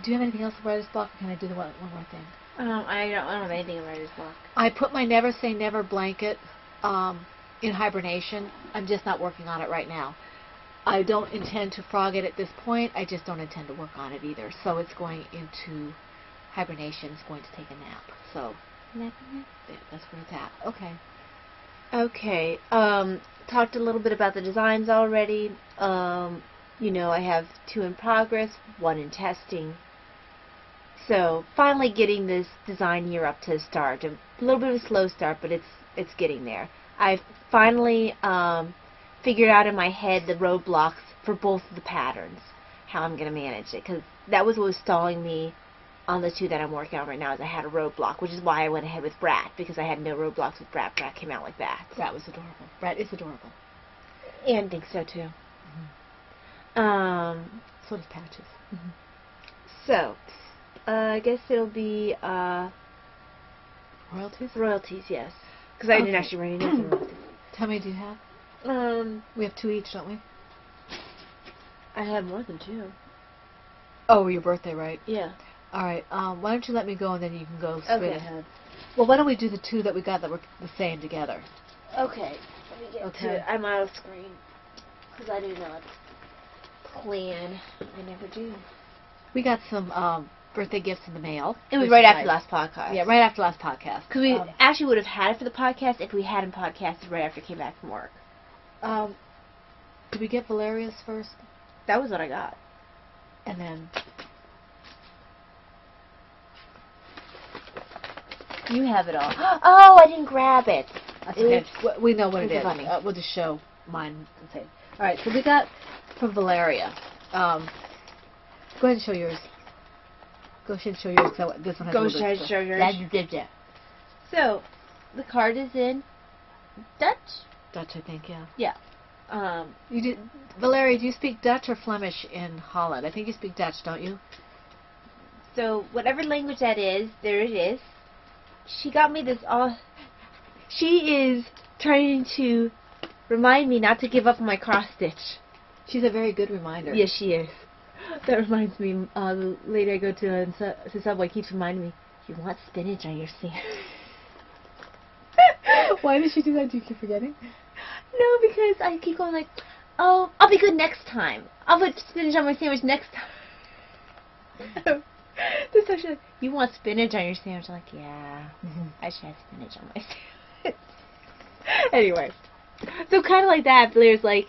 B: Do you have anything else in writer's block, or can I do the one more thing?
C: I don't have anything in writer's block.
B: I put my Never Say Never blanket in hibernation. I'm just not working on it right now. I don't intend to frog it at this point. I just don't intend to work on it either. So it's going into hibernation. It's going to take a nap. So that's where it's at. Okay.
C: Okay. Talked a little bit about the designs already. I have 2 in progress, 1 in testing. So finally getting this design year up to a start. A little bit of a slow start, but it's getting there. I've finally figured out in my head the roadblocks for both of the patterns, how I'm going to manage it, because that was what was stalling me on the 2 that I'm working on right now. Is I had a roadblock, which is why I went ahead with Brat, because I had no roadblocks with Brat. Brat came out like that.
B: Brat was adorable. Brat is adorable.
C: And I think so too.
B: So does Patches.
C: So, I guess it'll be
B: royalties.
C: Royalties, yes. Because I didn't actually write any notes on royalties.
B: How many do you have? We have 2 each, don't we?
C: I have more than 2.
B: Oh, your birthday, right?
C: Yeah.
B: All right. Why don't you let me go, and then you can go straight ahead. Well, why don't we do the 2 that we got that were the same together?
C: Okay. Let me get to it. I'm out of screen. Because I do not plan. I never do.
B: We got some birthday gifts in the mail.
C: It was right after last podcast.
B: Yeah, right after last podcast.
C: Because we actually would have had it for the podcast if we hadn't podcasted right after I came back from work.
B: Did we get Valeria's first?
C: That was what I got.
B: And then...
C: You have it all. Oh, I didn't grab it.
B: That's okay. We know what it is. We'll just show mine and say. All right, so we got from Valeria. Go ahead and show yours. Go ahead and show yours. So this one has
C: Go ahead and show yours. So, the card is in Dutch.
B: Dutch, I think, yeah.
C: Yeah.
B: Valeria, do you speak Dutch or Flemish in Holland? I think you speak Dutch, don't you?
C: So, whatever language that is, there it is. She got me this all... She is trying to remind me not to give up on my cross stitch.
B: She's a very good reminder.
C: Yes, she is. That reminds me, the lady I go to Subway keeps reminding me, you want spinach on your sandwich.
B: Why does she do that? Do you keep forgetting?
C: No, because I keep going like, oh, I'll be good next time. I'll put spinach on my sandwich next time. This time she's like, you want spinach on your sandwich? I'm like, yeah, I should have spinach on my sandwich. Anyway, so kind of like that, Blair's like,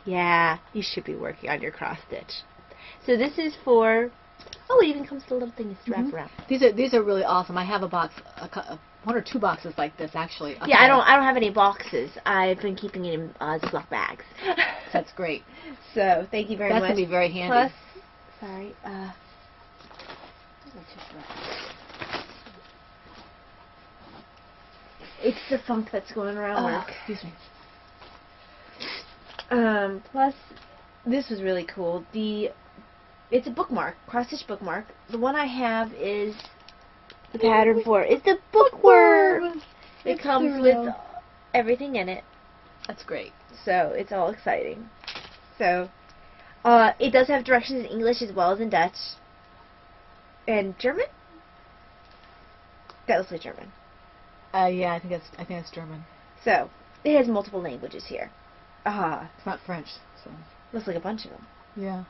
C: yeah, you should be working on your cross stitch. So this is for, oh, it even comes with a little thing to strap around.
B: These are really awesome. I have a box, one or two boxes like this actually.
C: Yeah, I don't have any boxes. I've been keeping it in Ziploc bags.
B: That's great.
C: So thank you very much.
B: That's gonna be very handy.
C: Plus, sorry, it's the funk that's going around work.
B: Excuse me.
C: Plus, this was really cool. It's a bookmark, cross-stitch bookmark. The one I have is the pattern for it. It's the bookworm. It comes with everything in it.
B: That's great.
C: So it's all exciting. So it does have directions in English as well as in Dutch and German. That looks like German.
B: Yeah, I think that's German.
C: So it has multiple languages here.
B: It's not French, so
C: Looks like a bunch of them.
B: yeah.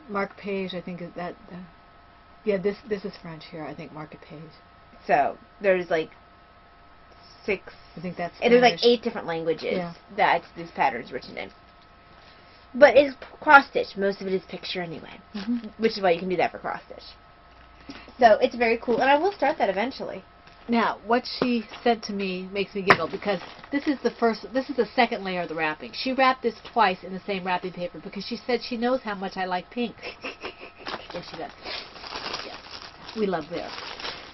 B: Mark Page, I think is that. Yeah, this is French here. I think Mark Page.
C: So there's like 6.
B: I think that's.
C: And there's like
B: Spanish.
C: 8 different languages
B: Yeah.
C: that this pattern is written in. But it's cross stitch. Most of it is picture anyway, which is why you can do that for cross stitch. So it's very cool, and I will start that eventually.
B: Now, what she said to me makes me giggle because this is the second layer of the wrapping. She wrapped this twice in the same wrapping paper because she said she knows how much I like pink. Yes, she does. Yes, we love this.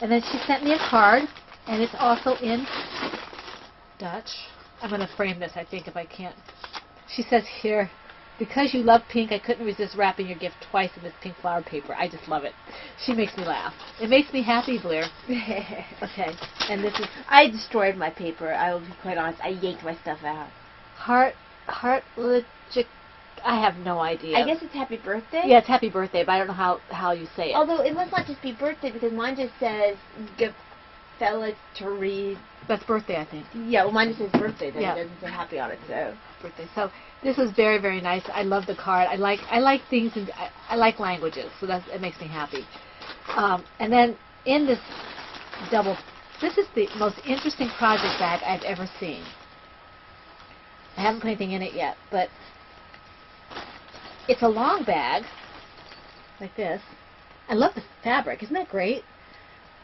B: And then she sent me a card, and it's also in Dutch. I'm going to frame this, I think, if I can't. She says here, because you love pink, I couldn't resist wrapping your gift twice in this pink flower paper. I just love it. She makes me laugh. It makes me happy, Blair. Okay, and this is...
C: I destroyed my paper. I will be quite honest. I yanked my stuff out.
B: Heart, I have no idea.
C: I guess it's happy birthday?
B: Yeah, it's happy birthday, but I don't know how you say it.
C: Although it must not just be birthday because mine just says Gefelicitory.
B: That's birthday, I think.
C: Yeah, well mine just says birthday. Then
B: Yeah.
C: it doesn't say happy on it, so.
B: Birthday. So this is very, very nice. I love the card. I like things, and I like languages, so it makes me happy. And then in this this is the most interesting project bag I've ever seen. I haven't put anything in it yet, but it's a long bag, like this. I love the fabric. Isn't that great?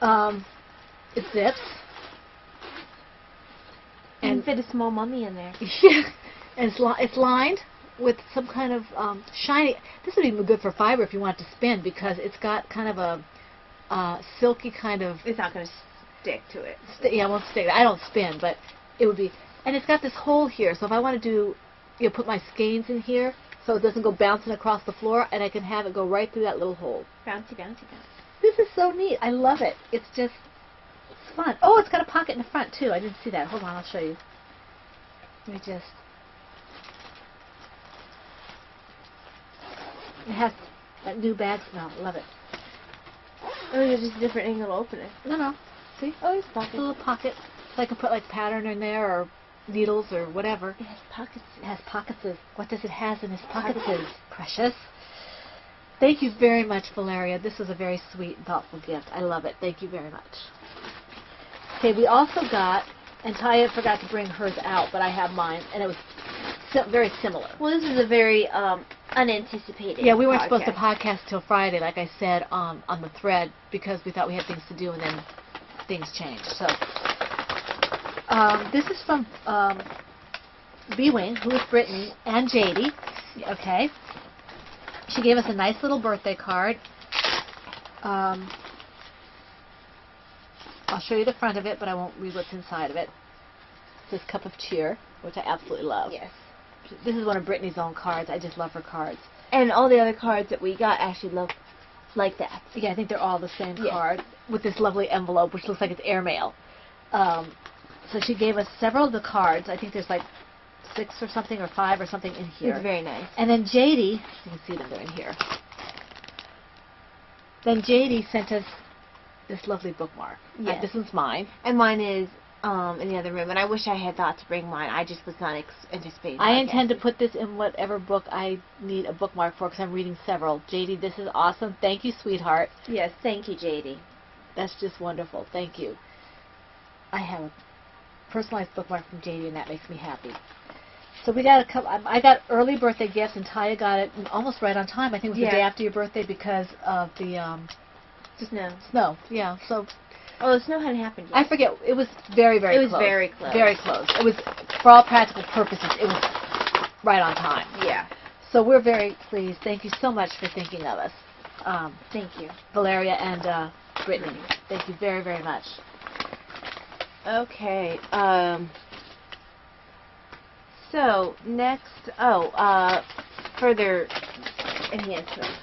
B: It zips.
C: And fit a small mummy in there.
B: Yeah, and it's lined with some kind of shiny. This would be good for fiber if you want to spin because it's got kind of a silky kind of.
C: It's not going to stick to it.
B: Yeah, it won't stick. I don't spin, but it would be. And it's got this hole here, so if I want to do, put my skeins in here, so it doesn't go bouncing across the floor, and I can have it go right through that little hole.
C: Bouncy, bouncy, bouncy.
B: This is so neat. I love it. It's fun. Oh, it's got a pocket in the front too. I didn't see that. Hold on, I'll show you. Let me just. It has that new bag smell. Love it.
C: Oh, there's just a different angle to open it.
B: No. See?
C: Oh, it's pocket.
B: It's a little pocket, so I can put like pattern in there or needles or whatever.
C: It has pockets.
B: It has pockets. What does it have in its pockets? Precious. Thank you very much, Valeria. This was a very sweet and thoughtful gift. I love it. Thank you very much. Okay, we also got, and Taya forgot to bring hers out, but I have mine, and it was very similar.
C: Well, this is a very unanticipated
B: Yeah, we weren't
C: podcast.
B: supposed to podcast till Friday, like I said on the thread, because we thought we had things to do, and then things changed. So, this is from B-Wing, who is Brittany, and JD. Okay. She gave us a nice little birthday card. I'll show you the front of it, but I won't read what's inside of it. It says Cup of Cheer, which I absolutely love.
C: Yes.
B: This is one of Brittany's own cards. I just love her cards.
C: And all the other cards that we got actually look like that.
B: Yeah, I think they're all the same card with this lovely envelope, which looks like it's airmail. So she gave us several of the cards. I think there's like 6 or something, or 5 or something in here.
C: It's very nice.
B: And then JD, you can see them in here. Then JD sent us this lovely bookmark.
C: Yes.
B: This one's mine.
C: And mine is in the other room. And I wish I had thought to bring mine. I just was not anticipating.
B: I intend to put this in whatever book I need a bookmark for, because I'm reading several. JD, this is awesome. Thank you, sweetheart.
C: Yes, thank you, JD.
B: That's just wonderful. Thank you. I have a personalized bookmark from JD, and that makes me happy. So we got a couple. I got early birthday gifts, and Taya got it almost right on time. I think it was the day after your birthday because of the
C: snow.
B: Snow, yeah. So.
C: Oh, the snow hadn't happened yet.
B: I forget. It was very, very close.
C: It was very close.
B: Very close. It was, for all practical purposes, it was right on time.
C: Yeah.
B: So we're very pleased. Thank you so much for thinking of us.
C: Thank you.
B: Valeria and Brittany. Thank you very, very much.
C: Okay. So, next, further enhancements.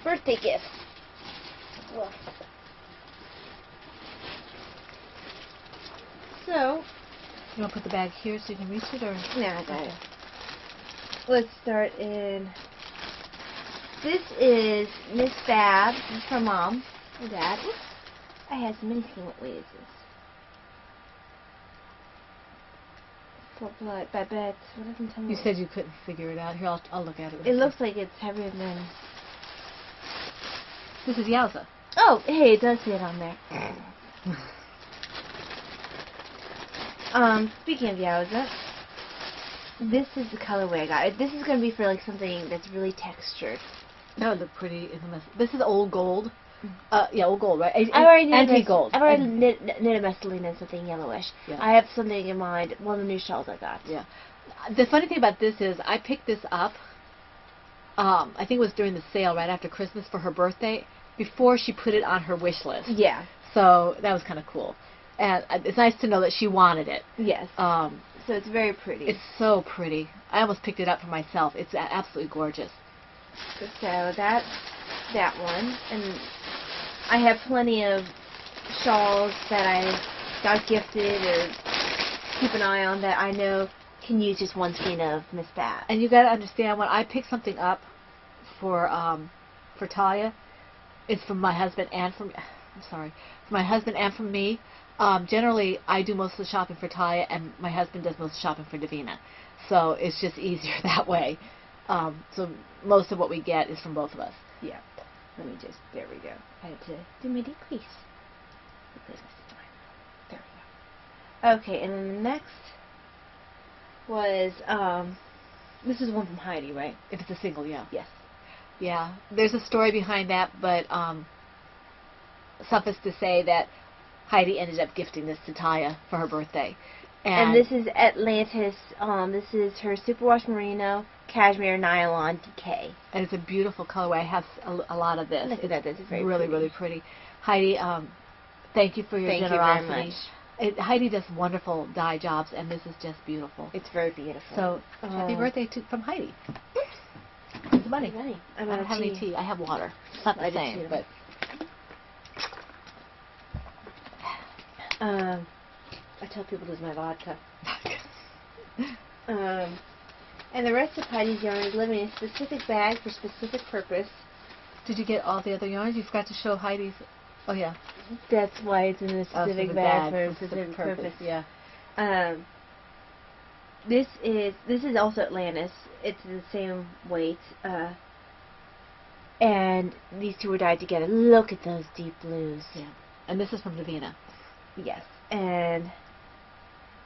C: Birthday gifts. Well. So,
B: You want to put the bag here so you can reach it, or?
C: no, I got it. Let's start in. This is Miss Bab. This is from Mom and Dad. Oops. I had some mini-skin. What weight is this? Babette. What doesn't tell me?
B: You said you couldn't figure it out. Here, I'll look at it.
C: It looks like it's heavier than.
B: This is Yowza.
C: Oh, hey, it does say it on there. Speaking of Yowza, this is the colorway I got. This is going to be for like something that's really textured.
B: That would look pretty in the mess. This is old gold. Yeah, old gold, right?
C: I've already
B: antique gold.
C: I've already knit a messeline and something yellowish.
B: Yeah.
C: I have something in mind. One of the new shawls I got.
B: Yeah. The funny thing about this is I picked this up. I think it was during the sale right after Christmas for her birthday, before she put it on her wish list.
C: Yeah.
B: So that was kind of cool, and it's nice to know that she wanted it.
C: Yes. So it's very pretty.
B: It's so pretty. I almost picked it up for myself. It's absolutely gorgeous.
C: So that's that one, and I have plenty of shawls that I got gifted or keep an eye on that I know can use just one skein of Miss Bat.
B: And you got to understand, when I pick something up for Talia, it's from my husband and from my husband and from me. Generally, I do most of the shopping for Talia, and my husband does most of the shopping for Davina. So it's just easier that way. So most of what we get is from both of us.
C: Yeah. Let me just, there we go. I had to do my decrease. There we go. Okay, and then the next was, this is one from Heidi, right?
B: If it's a single, yeah.
C: Yes.
B: Yeah. There's a story behind that, but suffice to say that Heidi ended up gifting this to Taya for her birthday.
C: And this is Atlantis. This is her Superwash Merino Cashmere Nylon DK.
B: And it's a beautiful colorway. I have a lot of this.
C: Look at that. This is very
B: really,
C: pretty.
B: really pretty. Heidi, thank you for your generosity.
C: Thank you very much.
B: Heidi does wonderful dye jobs, and this is just beautiful.
C: It's very beautiful.
B: So, happy birthday from Heidi. It's money. I don't have any tea. I have water. It's not the same, but...
C: I tell people this is my vodka. And the rest of Heidi's yarn is living in a specific bag for specific purpose.
B: Did you get all the other yarns? You forgot to show Heidi's. Oh, yeah.
C: That's why it's in a specific bag for a specific purpose.
B: Yeah.
C: This is also Atlantis. It's the same weight. And these two were dyed together. Look at those deep blues.
B: Yeah. And this is from Davina.
C: Yes. And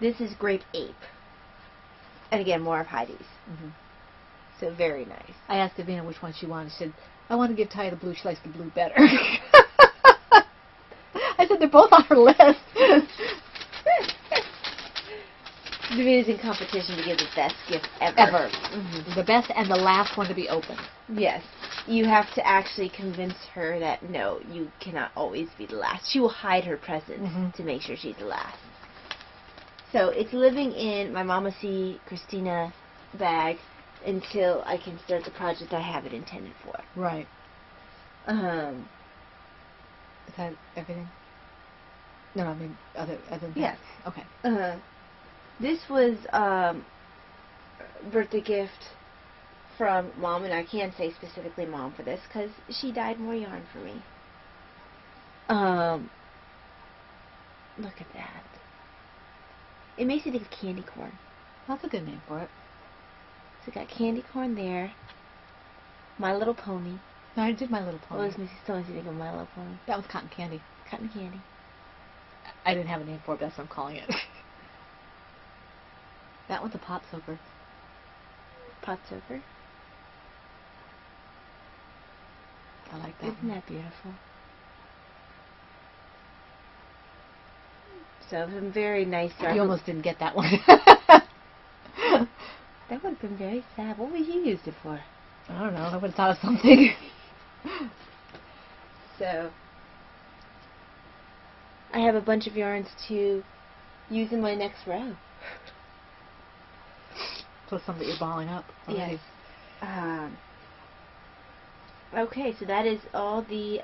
C: this is Grape Ape. And again, more of Heidi's.
B: Mm-hmm.
C: So very nice.
B: I asked Davina which one she wanted. She said, I want to give Taya the blue. She likes the blue better. I said, they're both on her list.
C: Davina's in competition to give the best gift ever.
B: Mm-hmm. The best and the last one to be opened.
C: Yes. You have to actually convince her that, no, you cannot always be the last. She will hide her presence to make sure she's the last. So it's living in my Mama C. Christina bag until I can start the project I have it intended for.
B: Right. Is that everything? No, I mean other than
C: Yes.
B: Okay.
C: This was birthday gift from Mom, and I can't say specifically Mom for this because she dyed more yarn for me. Look at that. It makes me think of candy corn.
B: That's a good name for it.
C: So we got candy corn there. My Little Pony.
B: No, I did My Little Pony.
C: Well, this still makes me think of My Little Pony.
B: That was Cotton Candy.
C: Cotton Candy.
B: I didn't have a name for it, but that's what I'm calling it. That one's a pot soaker.
C: Pot soaker.
B: I like that.
C: Isn't that beautiful? So some very nice yarn.
B: You almost didn't get that one.
C: That would have been very sad. What would you use it for?
B: I don't know. I would have thought of something.
C: So I have a bunch of yarns to use in my next row.
B: Plus some that you're balling up already.
C: Yes. Okay, so that is all the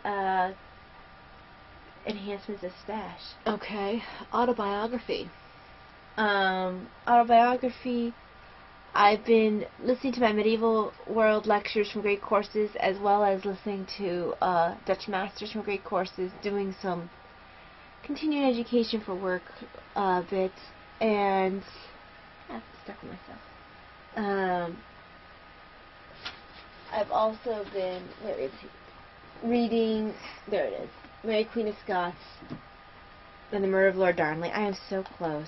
C: enhancements of stash.
B: Okay. Autobiography.
C: Autobiography. I've been listening to my medieval world lectures from great courses, as well as listening to Dutch masters from great courses, doing some continuing education for work bits, and I'm stuck with myself. I've also been, where is he? Reading, there it is, Mary Queen of Scots and the Murder of Lord Darnley. I am so close.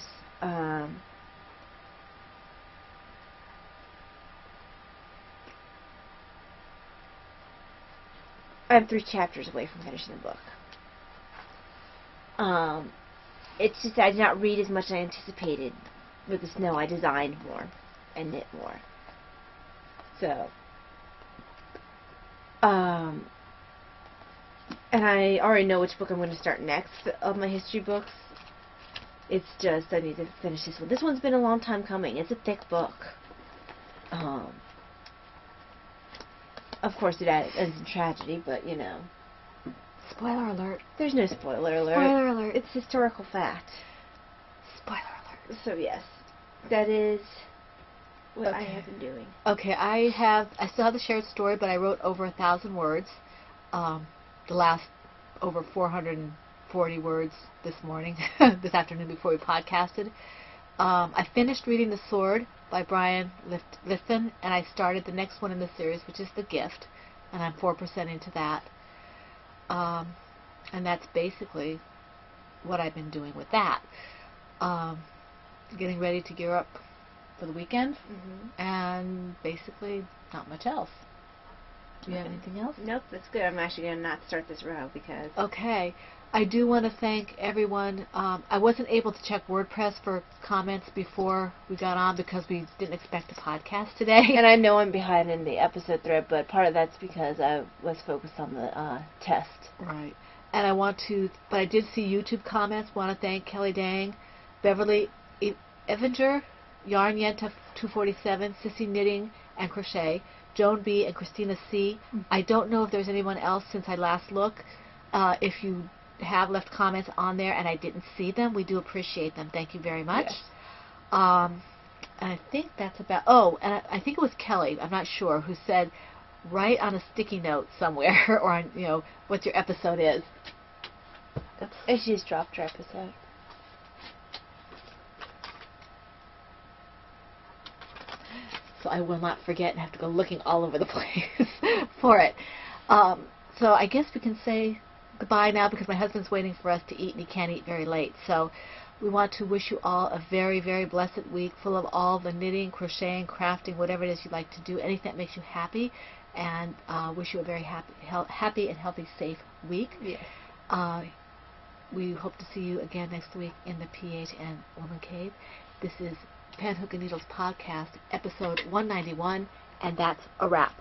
C: I'm 3 chapters away from finishing the book. It's just that I did not read as much as I anticipated. With the snow, I designed more and knit more. So, and I already know which book I'm going to start next of my history books. It's just I need to finish this one. This one's been a long time coming. It's a thick book. Of course, it ends in tragedy, but you know.
B: Spoiler alert.
C: There's no spoiler alert.
B: Spoiler alert.
C: It's historical fact.
B: Spoiler alert.
C: So yes, that is what I
B: Okay.
C: have been doing.
B: Okay, I still have the shared story, but I wrote over 1,000 words. The last over 440 words this morning, this afternoon before we podcasted. I finished reading The Sword by Brian Lifton, and I started the next one in the series, which is The Gift, and I'm 4% into that. And that's basically what I've been doing with that. Getting ready to gear up for the weekend, and basically not much else. Do you have anything else?
C: Nope, that's good. I'm actually going to not start this row because...
B: Okay. I do want to thank everyone. I wasn't able to check WordPress for comments before we got on because we didn't expect a podcast today.
C: And I know I'm behind in the episode thread, but part of that's because I was focused on the test.
B: Right. And but I did see YouTube comments. Want to thank Kelly Dang, Beverly Evinger, Yarn Yenta 247, Sissy Knitting and Crochet, Joan B. and Christina C. I don't know if there's anyone else since I last looked. If you have left comments on there and I didn't see them, we do appreciate them. Thank you very much.
C: Yes.
B: And I think that's about... and I think it was Kelly, I'm not sure, who said, write on a sticky note somewhere or on, what your episode is. Oops.
C: And she just dropped her episode.
B: So I will not forget and have to go looking all over the place for it. So I guess we can say goodbye now because my husband's waiting for us to eat and he can't eat very late. So we want to wish you all a very, very blessed week full of all the knitting, crocheting, crafting, whatever it is you'd like to do, anything that makes you happy, and wish you a very happy and healthy, safe week.
C: Yes.
B: We hope to see you again next week in the PHN Woman Cave. This is Pan Hook and Needles Podcast, episode 191, and that's a wrap.